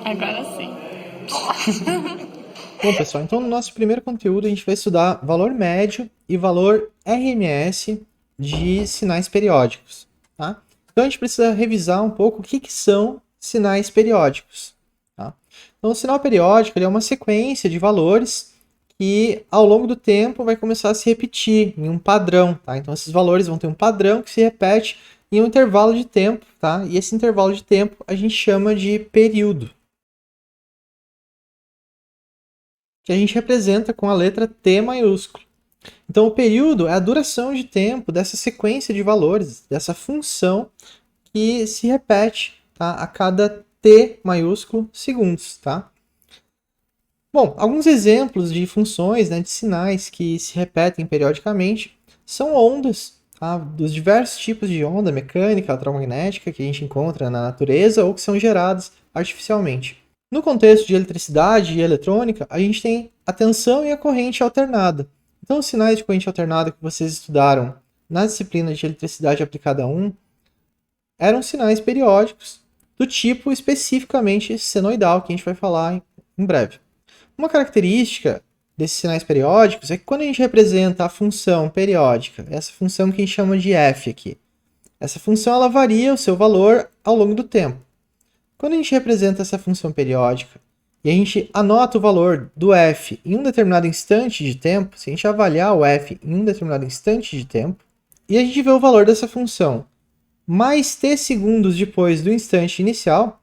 Agora sim. Bom, pessoal, então no nosso primeiro conteúdo a gente vai estudar valor médio e valor RMS de sinais periódicos, tá? Então a gente precisa revisar um pouco o que são sinais periódicos, tá? Então o sinal periódico ele é uma sequência de valores que ao longo do tempo vai começar a se repetir em um padrão, tá? Então esses valores vão ter um padrão que se repete em um intervalo de tempo, tá? E esse intervalo de tempo a gente chama de período, que a gente representa com a letra T maiúsculo. Então, o período é a duração de tempo dessa sequência de valores, dessa função que se repete, tá, a cada T maiúsculo segundos. Tá? Bom, alguns exemplos de funções, né, de sinais que se repetem periodicamente são ondas, tá, dos diversos tipos de onda mecânica, eletromagnética que a gente encontra na natureza ou que são geradas artificialmente. No contexto de eletricidade e eletrônica, a gente tem a tensão e a corrente alternada. Então, os sinais de corrente alternada que vocês estudaram na disciplina de eletricidade aplicada 1 eram sinais periódicos do tipo especificamente senoidal, que a gente vai falar em breve. Uma característica desses sinais periódicos é que quando a gente representa a função periódica, essa função que a gente chama de f aqui, essa função ela varia o seu valor ao longo do tempo. Quando a gente representa essa função periódica e a gente anota o valor do f em um determinado instante de tempo, se a gente avaliar o f em um determinado instante de tempo, e a gente vê o valor dessa função mais t segundos depois do instante inicial,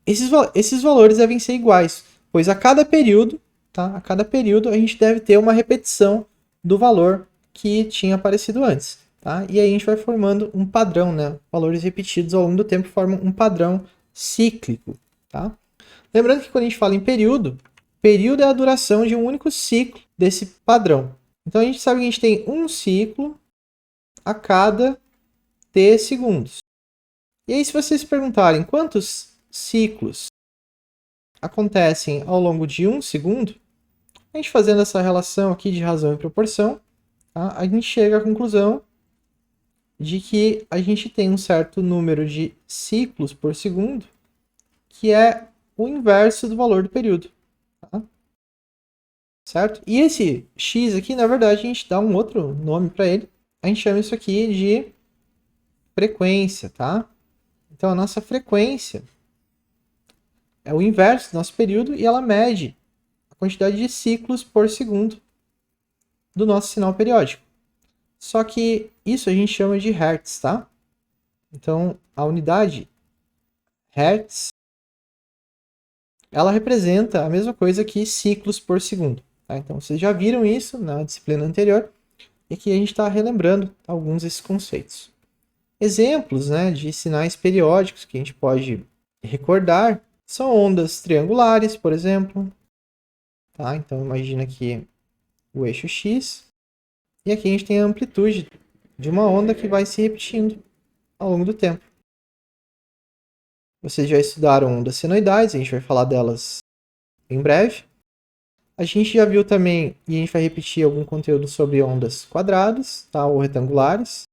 esses valores devem ser iguais, pois a cada período, tá? A cada período a gente deve ter uma repetição do valor que tinha aparecido antes. Tá? E aí a gente vai formando um padrão, né? Valores repetidos ao longo do tempo formam um padrão cíclico. Tá? Lembrando que quando a gente fala em período, período é a duração de um único ciclo desse padrão. Então a gente sabe que a gente tem um ciclo a cada t segundos. E aí se vocês se perguntarem quantos ciclos acontecem ao longo de um segundo, a gente fazendo essa relação aqui de razão e proporção, tá? A gente chega à conclusão de que a gente tem um certo número de ciclos por segundo, que é o inverso do valor do período. Tá? Certo? E esse x aqui, na verdade, a gente dá um outro nome para ele. A gente chama isso aqui de frequência, tá? Então, a nossa frequência é o inverso do nosso período e ela mede a quantidade de ciclos por segundo do nosso sinal periódico. Só que isso a gente chama de hertz, tá? Então, a unidade hertz, ela representa a mesma coisa que ciclos por segundo. Tá? Então, vocês já viram isso na disciplina anterior, e aqui a gente está relembrando alguns desses conceitos. Exemplos, né, de sinais periódicos que a gente pode recordar são ondas triangulares, por exemplo. Tá? Então, imagina aqui o eixo x, e aqui a gente tem a amplitude de uma onda que vai se repetindo ao longo do tempo. Vocês já estudaram ondas senoidais, a gente vai falar delas em breve. A gente já viu também, e a gente vai repetir algum conteúdo sobre ondas quadradas, tá, ou retangulares.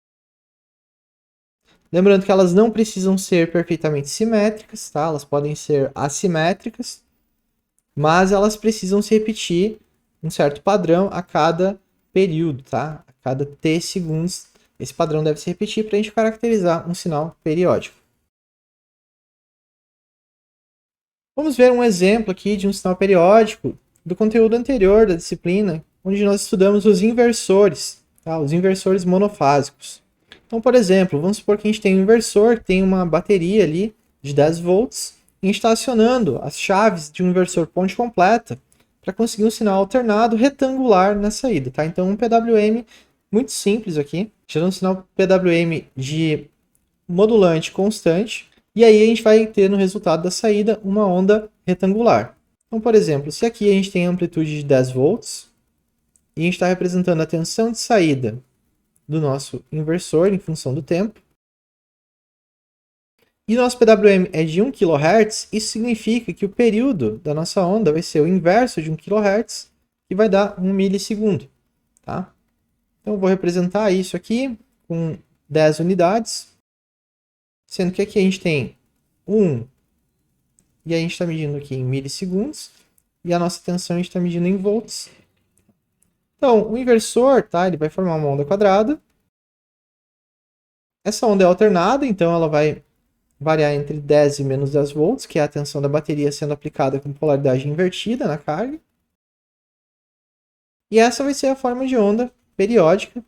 Lembrando que elas não precisam ser perfeitamente simétricas, tá? Elas podem ser assimétricas, mas elas precisam se repetir um certo padrão a cada período, tá? A cada t segundos, esse padrão deve se repetir para a gente caracterizar um sinal periódico. Vamos ver um exemplo aqui de um sinal periódico do conteúdo anterior da disciplina, onde nós estudamos os inversores, tá? Os inversores monofásicos. Então, por exemplo, vamos supor que a gente tem um inversor que tem uma bateria ali de 10 volts e a gente está acionando as chaves de um inversor ponte completa para conseguir um sinal alternado retangular na saída. Tá? Então, um PWM muito simples aqui, gerando um sinal PWM de modulante constante, e aí a gente vai ter no resultado da saída uma onda retangular. Então, por exemplo, se aqui a gente tem amplitude de 10 volts e a gente está representando a tensão de saída do nosso inversor em função do tempo, e o nosso PWM é de 1 kHz, isso significa que o período da nossa onda vai ser o inverso de 1 kHz, que vai dar 1 milissegundo. Tá? Então eu vou representar isso aqui com 10 unidades, sendo que aqui a gente tem 1 E a gente está medindo aqui em milissegundos. E a nossa tensão a gente está medindo em volts. Então, o inversor, tá? Ele vai formar uma onda quadrada. Essa onda é alternada, então ela vai variar entre 10 e menos 10 volts, que é a tensão da bateria sendo aplicada com polaridade invertida na carga. E essa vai ser a forma de onda periódica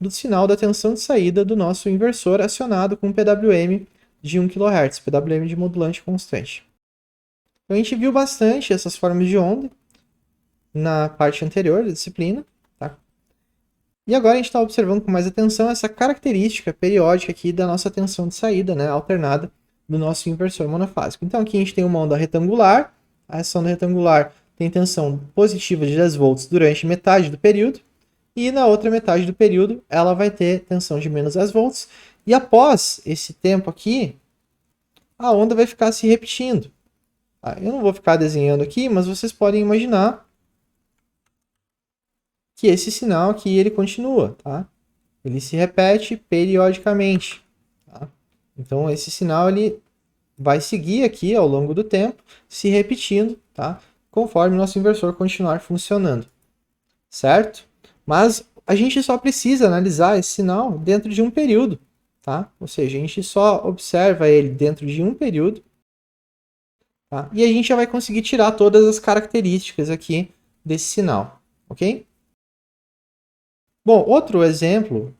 do sinal da tensão de saída do nosso inversor acionado com um PWM de 1 kHz, PWM de modulante constante. Então a gente viu bastante essas formas de onda na parte anterior da disciplina. Tá? E agora a gente está observando com mais atenção essa característica periódica aqui da nossa tensão de saída, né, alternada do nosso inversor monofásico. Então aqui a gente tem uma onda retangular. Essa onda retangular tem tensão positiva de 10 volts durante metade do período. E na outra metade do período, ela vai ter tensão de menos 10 volts. E após esse tempo aqui, a onda vai ficar se repetindo. Eu não vou ficar desenhando aqui, mas vocês podem imaginar que esse sinal aqui ele continua. Tá? Ele se repete periodicamente. Tá? Então esse sinal ele vai seguir aqui ao longo do tempo, se repetindo, tá? Conforme o nosso inversor continuar funcionando. Certo? Mas a gente só precisa analisar esse sinal dentro de um período, tá? Ou seja, a gente só observa ele dentro de um período, tá? E a gente já vai conseguir tirar todas as características aqui desse sinal, ok? Bom, outro exemplo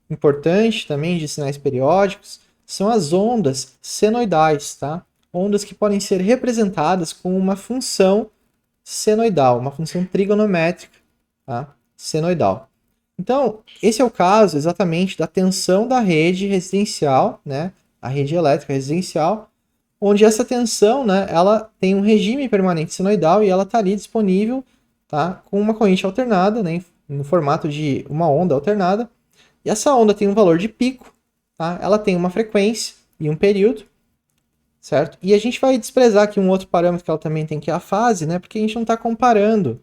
importante também de sinais periódicos são as ondas senoidais, tá? Ondas que podem ser representadas com uma função senoidal, uma função trigonométrica, tá? Senoidal. Então, esse é o caso exatamente da tensão da rede residencial, né? A rede elétrica residencial, onde essa tensão, né, ela tem um regime permanente senoidal e ela está ali disponível, tá? Com uma corrente alternada, né? No formato de uma onda alternada. E essa onda tem um valor de pico, tá? Ela tem uma frequência e um período, certo? E a gente vai desprezar aqui um outro parâmetro que ela também tem, que é a fase, né? Porque a gente não está comparando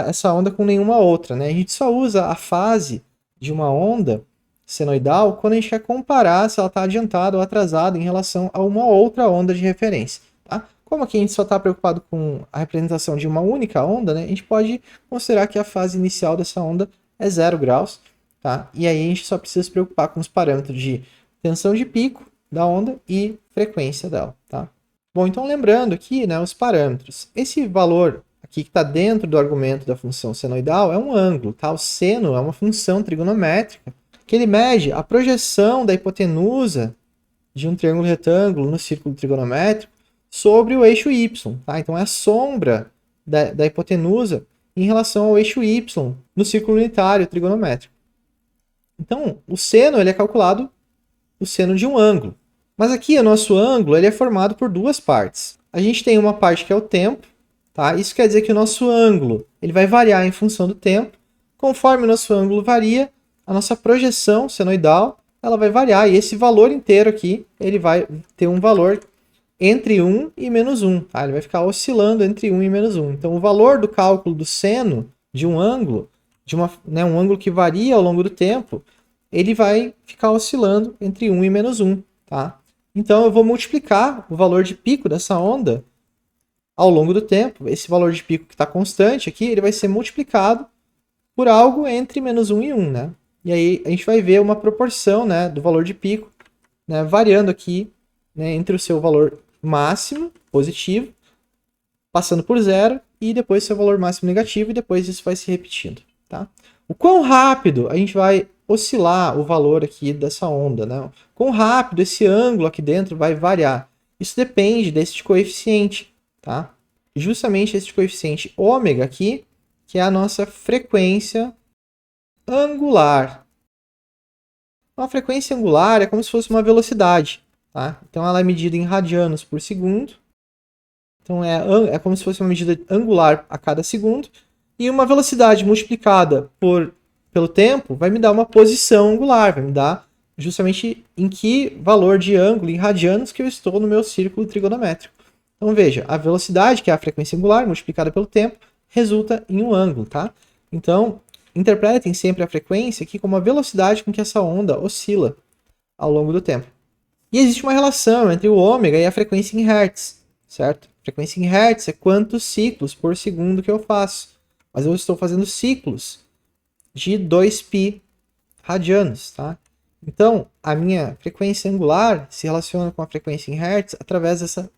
essa onda com nenhuma outra, né? A gente só usa a fase de uma onda senoidal quando a gente quer comparar se ela está adiantada ou atrasada em relação a uma outra onda de referência, tá? Como aqui a gente só está preocupado com a representação de uma única onda, né? A gente pode considerar que a fase inicial dessa onda é 0 graus, tá? E aí a gente só precisa se preocupar com os parâmetros de tensão de pico da onda e frequência dela, tá? Bom, então lembrando aqui, né, os parâmetros. Esse valor aqui que está dentro do argumento da função senoidal é um ângulo, tá? O seno é uma função trigonométrica que ele mede a projeção da hipotenusa de um triângulo retângulo no círculo trigonométrico sobre o eixo y, tá? Então é a sombra da hipotenusa em relação ao eixo y no círculo unitário trigonométrico. Então, o seno ele é calculado o seno de um ângulo. Mas aqui o nosso ângulo ele é formado por duas partes. A gente tem uma parte que é o tempo, tá? Isso quer dizer que o nosso ângulo ele vai variar em função do tempo. Conforme o nosso ângulo varia, a nossa projeção senoidal ela vai variar. E esse valor inteiro aqui ele vai ter um valor entre 1 e menos 1. Tá? Ele vai ficar oscilando entre 1 e menos 1. Então o valor do cálculo do seno de um ângulo, um ângulo que varia ao longo do tempo, ele vai ficar oscilando entre 1 e menos 1. Tá? Então eu vou multiplicar o valor de pico dessa onda ao longo do tempo. Esse valor de pico que está constante aqui, ele vai ser multiplicado por algo entre menos 1 e 1. Né? E aí a gente vai ver uma proporção, né, do valor de pico, né, variando aqui, né, entre o seu valor máximo positivo, passando por zero, e depois seu valor máximo negativo, e depois isso vai se repetindo. Tá? O quão rápido a gente vai oscilar o valor aqui dessa onda, né? Quão rápido esse ângulo aqui dentro vai variar. Isso depende desse coeficiente, tá? Justamente esse coeficiente ômega aqui, que é a nossa frequência angular. Uma frequência angular é como se fosse uma velocidade, tá? Então ela é medida em radianos por segundo. Então é como se fosse uma medida angular a cada segundo. E uma velocidade multiplicada pelo tempo vai me dar uma posição angular, vai me dar justamente em que valor de ângulo em radianos que eu estou no meu círculo trigonométrico. Então veja, a velocidade, que é a frequência angular, multiplicada pelo tempo, resulta em um ângulo, tá? Então, interpretem sempre a frequência aqui como a velocidade com que essa onda oscila ao longo do tempo. E existe uma relação entre o ômega e a frequência em hertz, certo? Frequência em hertz é quantos ciclos por segundo que eu faço. Mas eu estou fazendo ciclos de 2π radianos, tá? Então, a minha frequência angular se relaciona com a frequência em hertz através dessa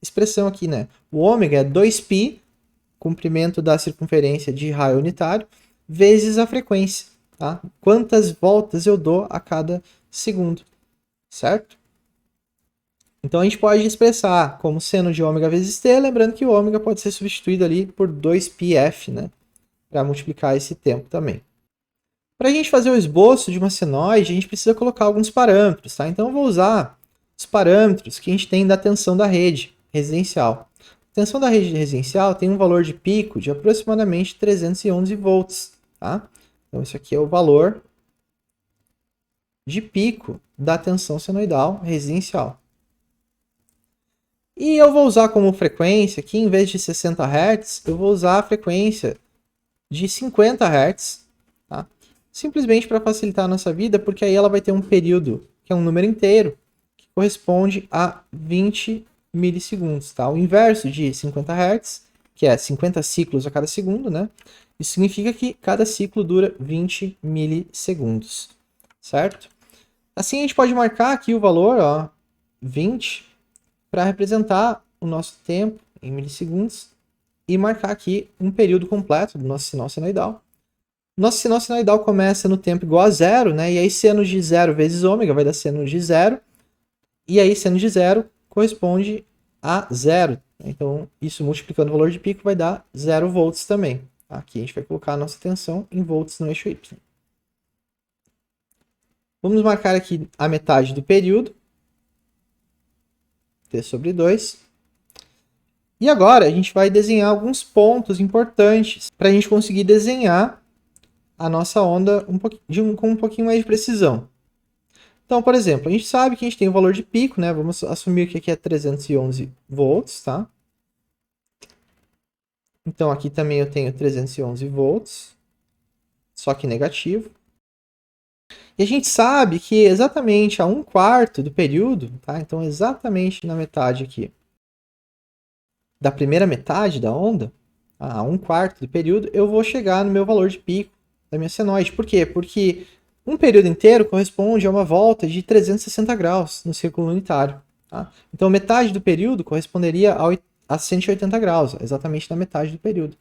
expressão aqui, né? O ômega é 2π, comprimento da circunferência de raio unitário, vezes a frequência, tá? Quantas voltas eu dou a cada segundo, certo? Então a gente pode expressar como seno de ômega vezes t, lembrando que o ômega pode ser substituído ali por 2πf, né? Para multiplicar esse tempo também. Para a gente fazer o esboço de uma senoide, a gente precisa colocar alguns parâmetros, tá? Então eu vou usar os parâmetros que a gente tem da tensão da rede residencial. A tensão da rede residencial tem um valor de pico de aproximadamente 311 volts, tá? Então isso aqui é o valor de pico da tensão senoidal residencial. E eu vou usar como frequência aqui, em vez de 60 Hz, eu vou usar a frequência de 50 Hz, tá? Simplesmente para facilitar a nossa vida, porque aí ela vai ter um período, que é um número inteiro, que corresponde a 20 milissegundos, tá? O inverso de 50 Hz, que é 50 ciclos a cada segundo, né? Isso significa que cada ciclo dura 20 milissegundos, certo? Assim a gente pode marcar aqui o valor, ó, 20, para representar o nosso tempo em milissegundos e marcar aqui um período completo do nosso sinal senoidal. Nosso sinal senoidal começa no tempo igual a zero, né? E aí seno de zero vezes ômega vai dar seno de zero. E aí seno de zero corresponde a zero. Então isso multiplicando o valor de pico vai dar 0 volts também. Aqui a gente vai colocar a nossa tensão em volts no eixo Y. Vamos marcar aqui a metade do período. T sobre 2. E agora a gente vai desenhar alguns pontos importantes para a gente conseguir desenhar a nossa onda com um pouquinho mais de precisão. Então, por exemplo, a gente sabe que a gente tem o valor de pico, né? Vamos assumir que aqui é 311 volts, tá? Então aqui também eu tenho 311 volts, só que negativo. E a gente sabe que exatamente a 1/4 do período, tá? Então exatamente na metade aqui da primeira metade da onda, a 1/4 do período, eu vou chegar no meu valor de pico da minha senoide. Por quê? Porque um período inteiro corresponde a uma volta de 360 graus no círculo unitário. Tá? Então metade do período corresponderia a 180 graus, exatamente na metade do período.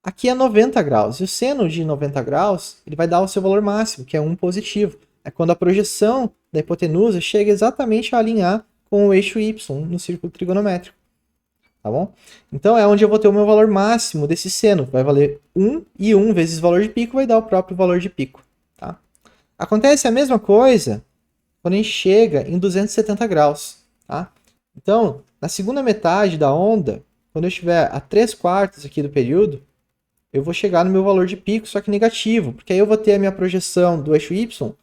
Aqui é 90 graus, e o seno de 90 graus ele vai dar o seu valor máximo, que é 1 positivo. É quando a projeção da hipotenusa chega exatamente a alinhar com o eixo Y no círculo trigonométrico. Tá bom? Então é onde eu vou ter o meu valor máximo desse seno. Vai valer 1, e 1 vezes o valor de pico vai dar o próprio valor de pico. Tá? Acontece a mesma coisa quando a gente chega em 270 graus. Tá? Então, na segunda metade da onda, quando eu estiver a 3/4 aqui do período, eu vou chegar no meu valor de pico, só que negativo, porque aí eu vou ter a minha projeção do eixo Y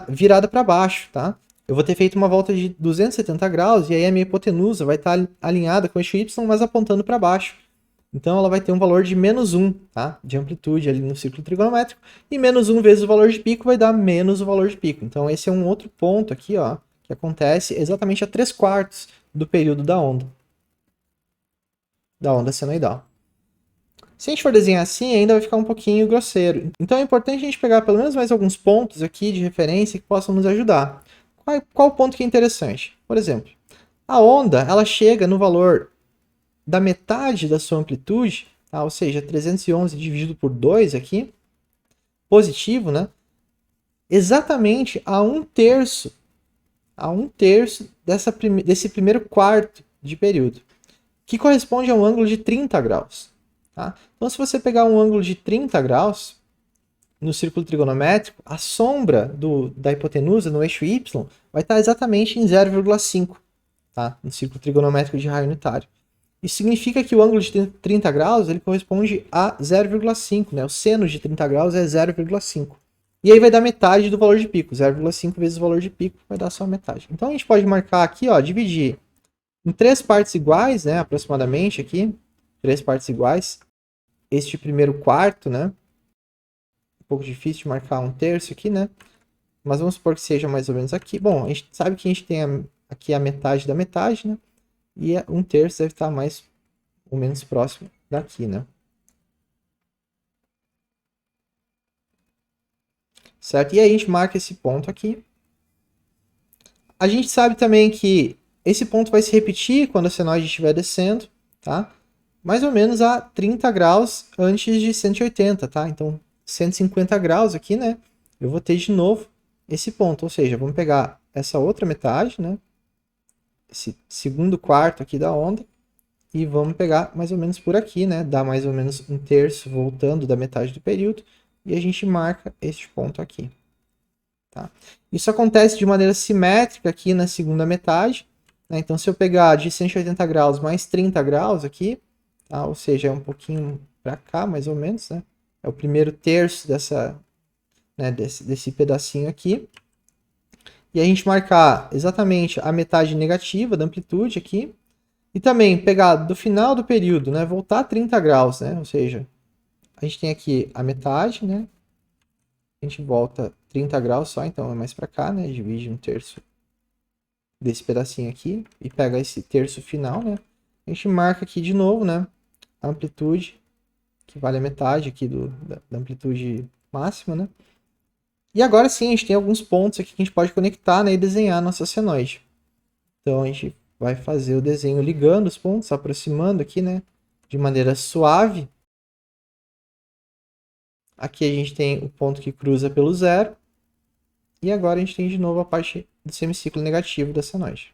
virada para baixo, tá? Eu vou ter feito uma volta de 270 graus e aí a minha hipotenusa vai estar alinhada com o eixo Y, mas apontando para baixo. Então ela vai ter um valor de -1, tá? De amplitude ali no círculo trigonométrico, e -1 vezes o valor de pico vai dar menos o valor de pico. Então esse é um outro ponto aqui, ó, que acontece exatamente a 3/4 do período da onda senoidal. Se a gente for desenhar assim, ainda vai ficar um pouquinho grosseiro. Então é importante a gente pegar pelo menos mais alguns pontos aqui de referência que possam nos ajudar. Qual ponto que é interessante? Por exemplo, a onda ela chega no valor da metade da sua amplitude, tá? Ou seja, 311 dividido por 2 aqui, positivo, né? Exatamente a 1/3 desse primeiro quarto de período, que corresponde a um ângulo de 30 graus. Tá? Então, se você pegar um ângulo de 30 graus no círculo trigonométrico, a sombra da hipotenusa no eixo Y vai estar exatamente em 0,5, tá? No círculo trigonométrico de raio unitário. Isso significa que o ângulo de 30 graus ele corresponde a 0,5, né? O seno de 30 graus é 0,5. E aí vai dar metade do valor de pico. 0,5 vezes o valor de pico vai dar só metade. Então a gente pode marcar aqui, ó, dividir em 3 partes iguais, né? Aproximadamente aqui. 3 partes iguais. Este primeiro quarto, né? Um pouco difícil de marcar 1/3 aqui, né? Mas vamos supor que seja mais ou menos aqui. Bom, a gente sabe que a gente tem aqui a metade da metade, né? e 1/3 deve estar mais ou menos próximo daqui, né? Certo? E aí a gente marca esse ponto aqui. A gente sabe também que esse ponto vai se repetir quando a senoide estiver descendo, tá? Mais ou menos a 30 graus antes de 180, tá? Então, 150 graus aqui, né? Eu vou ter de novo esse ponto, ou seja, vamos pegar essa outra metade, né? Esse segundo quarto aqui da onda, e vamos pegar mais ou menos por aqui, né? Dá mais ou menos 1/3 voltando da metade do período, e a gente marca este ponto aqui. Tá? Isso acontece de maneira simétrica aqui na segunda metade, né? Então, se eu pegar de 180 graus mais 30 graus aqui, tá? Ou seja, é um pouquinho para cá, mais ou menos, né? É o primeiro terço desse pedacinho aqui. E a gente marcar exatamente a metade negativa da amplitude aqui. E também pegar do final do período, né? Voltar a 30 graus, né? Ou seja, a gente tem aqui a metade, né? A gente volta 30 graus só, então é mais para cá, né? Divide 1/3 desse pedacinho aqui e pega esse terço final, né? A gente marca aqui de novo, né? A amplitude, que vale a metade aqui da amplitude máxima, né? E agora sim, a gente tem alguns pontos aqui que a gente pode conectar, né? E desenhar a nossa senoide. Então a gente vai fazer o desenho ligando os pontos, aproximando aqui, né? De maneira suave. Aqui a gente tem o ponto que cruza pelo zero. E agora a gente tem de novo a parte do semiciclo negativo da senoide.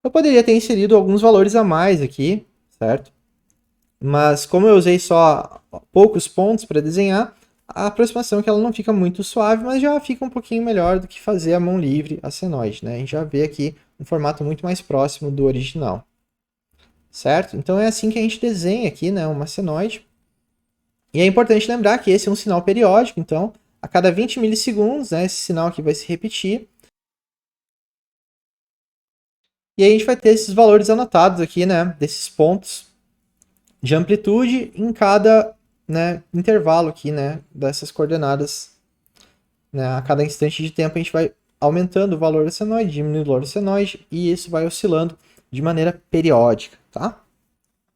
Eu poderia ter inserido alguns valores a mais aqui, certo? Mas como eu usei só poucos pontos para desenhar, a aproximação é que ela não fica muito suave, mas já fica um pouquinho melhor do que fazer a mão livre a senoide, né? A gente já vê aqui um formato muito mais próximo do original, certo? Então é assim que a gente desenha aqui, né, uma senoide. E é importante lembrar que esse é um sinal periódico, então a cada 20 milissegundos, né, esse sinal aqui vai se repetir. E aí a gente vai ter esses valores anotados aqui, né, desses pontos de amplitude em cada, né, intervalo aqui, né, dessas coordenadas. Né, a cada instante de tempo a gente vai aumentando o valor da senoide, diminuindo o valor da senoide, e isso vai oscilando de maneira periódica, tá?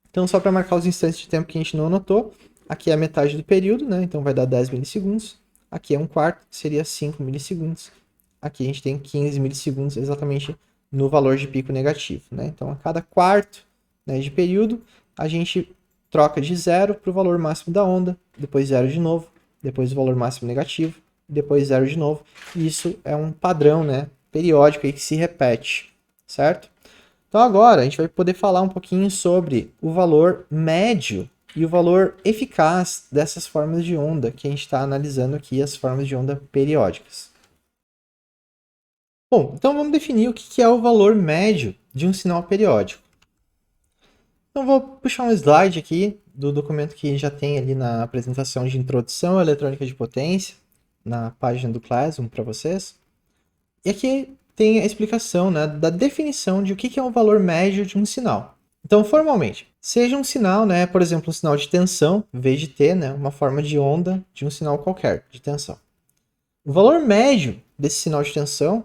Então, só para marcar os instantes de tempo que a gente não anotou, aqui é a metade do período, né, então vai dar 10 milissegundos. Aqui é um quarto, seria 5 milissegundos. Aqui a gente tem 15 milissegundos exatamente no valor de pico negativo, né? Então, a cada quarto, né, de período, a gente troca de zero para o valor máximo da onda, depois zero de novo, depois o valor máximo negativo, depois zero de novo. E isso é um padrão, né, periódico aí que se repete, certo? Então agora a gente vai poder falar um pouquinho sobre o valor médio e o valor eficaz dessas formas de onda que a gente está analisando aqui, as formas de onda periódicas. Bom, então vamos definir o que é o valor médio de um sinal periódico. Então vou puxar um slide aqui do documento que já tem ali na apresentação de introdução à eletrônica de potência, na página do Classroom para vocês. E aqui tem a explicação, né, da definição de o que é um valor médio de um sinal. Então, formalmente, seja um sinal, né, por exemplo, um sinal de tensão, em vez de T, né, uma forma de onda de um sinal qualquer de tensão. O valor médio desse sinal de tensão,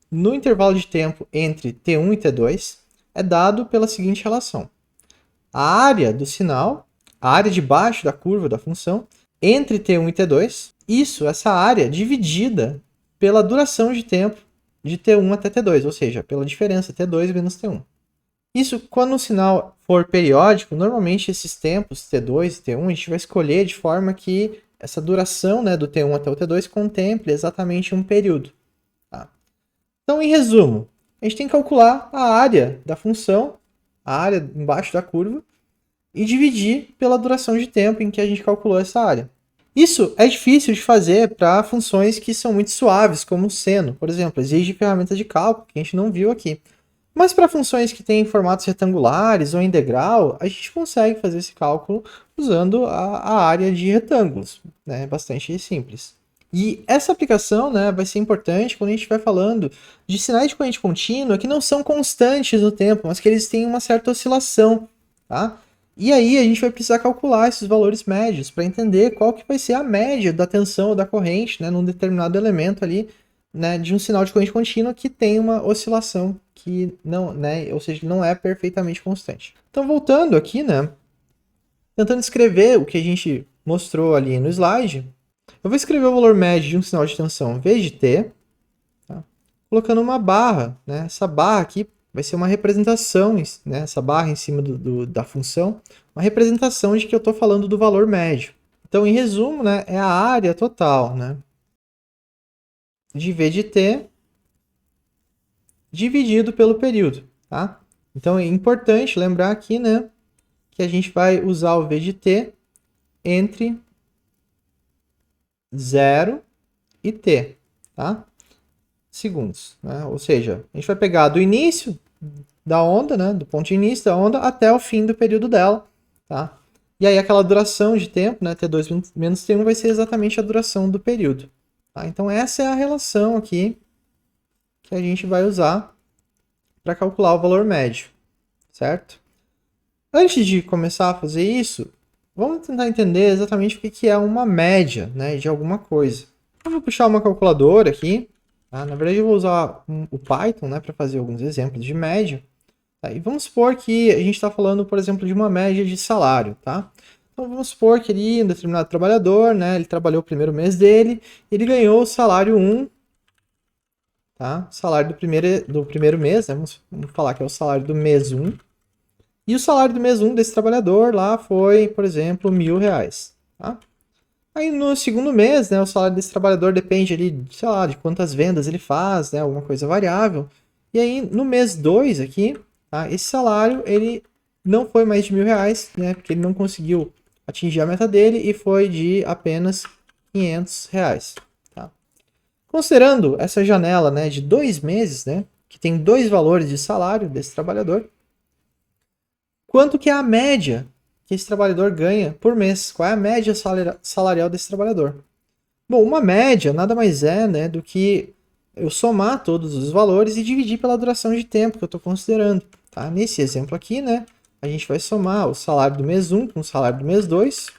no intervalo de tempo entre T1 e T2, é dado pela seguinte relação. A área do sinal, a área de baixo da curva da função, entre T1 e T2, essa área dividida pela duração de tempo de T1 até T2, ou seja, pela diferença T2 menos T1. Isso, quando o sinal for periódico, normalmente esses tempos, T2 e T1, a gente vai escolher de forma que essa duração, né, do T1 até o T2 contemple exatamente um período. Tá? Então, em resumo, a gente tem que calcular a área da função, a área embaixo da curva, e dividir pela duração de tempo em que a gente calculou essa área. Isso é difícil de fazer para funções que são muito suaves, como o seno, por exemplo, exige ferramentas de cálculo, que a gente não viu aqui. Mas para funções que têm formatos retangulares ou em degrau, a gente consegue fazer esse cálculo usando a área de retângulos, né? Bastante simples. E essa aplicação, né, vai ser importante quando a gente estiver falando de sinais de corrente contínua que não são constantes no tempo, mas que eles têm uma certa oscilação, tá? E aí a gente vai precisar calcular esses valores médios para entender qual que vai ser a média da tensão ou da corrente, né, num determinado elemento ali né, de um sinal de corrente contínua que tem uma oscilação que não, né, ou seja, não é perfeitamente constante. Então, voltando aqui, né, tentando escrever o que a gente mostrou ali no slide, eu vou escrever o valor médio de um sinal de tensão V de T, tá? Colocando uma barra, né? Essa barra aqui vai ser uma representação, né? Essa barra em cima da função, uma representação de que eu estou falando do valor médio. Então, em resumo, né, é a área total, né, de V de T dividido pelo período, tá? Então, é importante lembrar aqui, né, que a gente vai usar o V de T entre 0 e T, tá? Segundos, né? Ou seja, a gente vai pegar do início da onda, né, do ponto de início da onda até o fim do período dela, tá? E aí aquela duração de tempo, né, T2 menos T1 vai ser exatamente a duração do período, tá? Então essa é a relação aqui que a gente vai usar para calcular o valor médio, certo? Antes de começar a fazer isso, vamos tentar entender exatamente o que é uma média, né, de alguma coisa. Eu vou puxar uma calculadora aqui. Tá? Na verdade, eu vou usar o Python, né, para fazer alguns exemplos de média. Tá? E vamos supor que a gente está falando, por exemplo, de uma média de salário. Tá? Então vamos supor que ali um determinado trabalhador, né, ele trabalhou o primeiro mês dele, ele ganhou o salário 1, tá? Salário do primeiro mês, né? Vamos falar que é o salário do mês 1. E o salário do mês 1 desse trabalhador lá foi, por exemplo, R$ 1.000. Tá? Aí no segundo mês, né, o salário desse trabalhador depende ali, sei lá, de quantas vendas ele faz, né, alguma coisa variável. E aí no mês 2 aqui, tá, esse salário ele não foi mais de R$ 1.000, né, porque ele não conseguiu atingir a meta dele e foi de apenas R$ 500. Tá? Considerando essa janela, né, de 2 meses, né, que tem dois valores de salário desse trabalhador, quanto que é a média que esse trabalhador ganha por mês? Qual é a média salarial desse trabalhador? Bom, uma média nada mais é, né, do que eu somar todos os valores e dividir pela duração de tempo que eu estou considerando. Tá? Nesse exemplo aqui, né, a gente vai somar o salário do mês 1 com o salário do mês 2.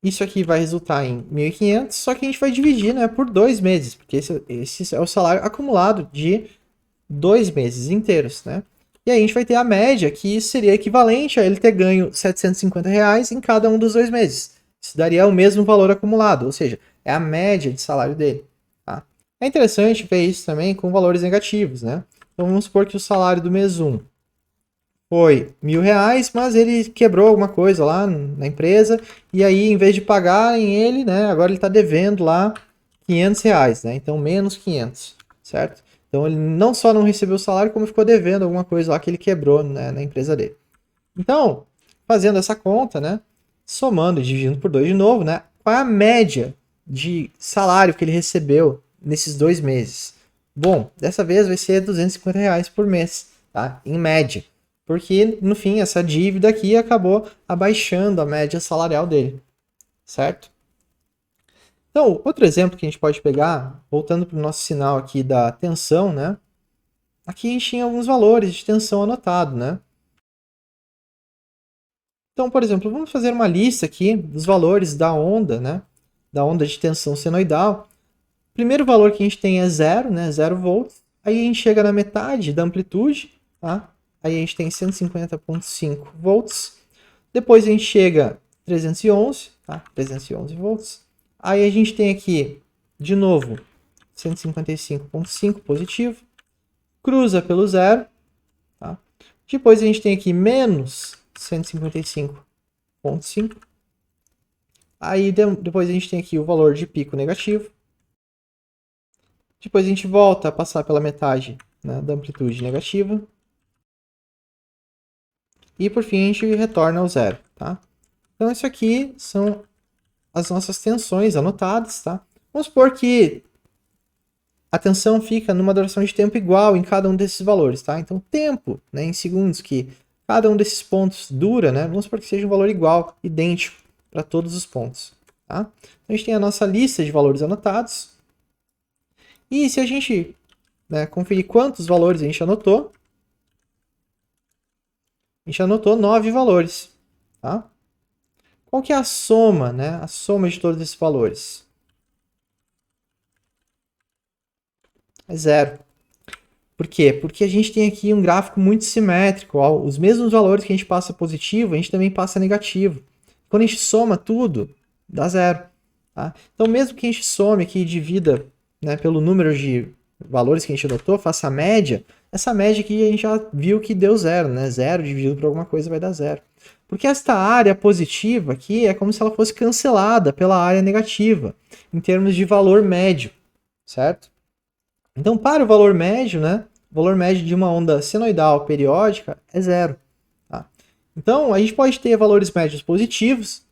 Isso aqui vai resultar em 1.500, só que a gente vai dividir, né, por 2 meses, porque esse é o salário acumulado de 2 meses inteiros, né? E aí a gente vai ter a média, que seria equivalente a ele ter ganho R$ 750 em cada um dos 2 meses. Isso daria o mesmo valor acumulado, ou seja, é a média de salário dele. Tá? É interessante ver isso também com valores negativos, né? Então vamos supor que o salário do mês 1 foi R$ 1.000, mas ele quebrou alguma coisa lá na empresa, e aí em vez de pagarem ele, né, agora ele está devendo lá R$ 500, né? Então menos 500, certo? Então ele não só não recebeu o salário, como ficou devendo alguma coisa lá que ele quebrou, né, na empresa dele. Então, fazendo essa conta, né, somando e dividindo por 2 de novo, né, qual é a média de salário que ele recebeu nesses 2 meses? Bom, dessa vez vai ser R$ 250 por mês, tá? Em média. Porque, no fim, essa dívida aqui acabou abaixando a média salarial dele, certo? Então, outro exemplo que a gente pode pegar, voltando para o nosso sinal aqui da tensão, né? Aqui a gente tinha alguns valores de tensão anotado, né? Então, por exemplo, vamos fazer uma lista aqui dos valores da onda, né? Da onda de tensão senoidal. O primeiro valor que a gente tem é 0, né? 0 volts. Aí a gente chega na metade da amplitude, tá? Aí a gente tem 150,5 volts. Depois a gente chega a 311, tá? 311 volts. Aí a gente tem aqui, de novo, 155,5 positivo. Cruza pelo zero. Tá? Depois a gente tem aqui menos 155,5. Aí depois a gente tem aqui o valor de pico negativo. Depois a gente volta a passar pela metade, né, da amplitude negativa. E por fim a gente retorna ao zero. Tá? Então isso aqui são as nossas tensões anotadas. Tá? Vamos supor que a tensão fica numa duração de tempo igual em cada um desses valores. Tá? Então tempo, né, em segundos que cada um desses pontos dura, né, vamos supor que seja um valor igual, idêntico para todos os pontos. Tá? Então a gente tem a nossa lista de valores anotados. E se a gente, né, conferir quantos valores a gente anotou 9 valores. Tá? Qual que é a soma, né? A soma de todos esses valores? É zero. Por quê? Porque a gente tem aqui um gráfico muito simétrico. Ó, os mesmos valores que a gente passa positivo, a gente também passa negativo. Quando a gente soma tudo, dá zero. Tá? Então, mesmo que a gente some aqui e divida, né, pelo número de valores que a gente adotou, faça a média, essa média aqui a gente já viu que deu zero, né? Zero dividido por alguma coisa vai dar zero. Porque esta área positiva aqui é como se ela fosse cancelada pela área negativa, em termos de valor médio, certo? Então, para o valor médio, né? O valor médio de uma onda senoidal periódica é zero. Tá? Então, a gente pode ter valores médios positivos,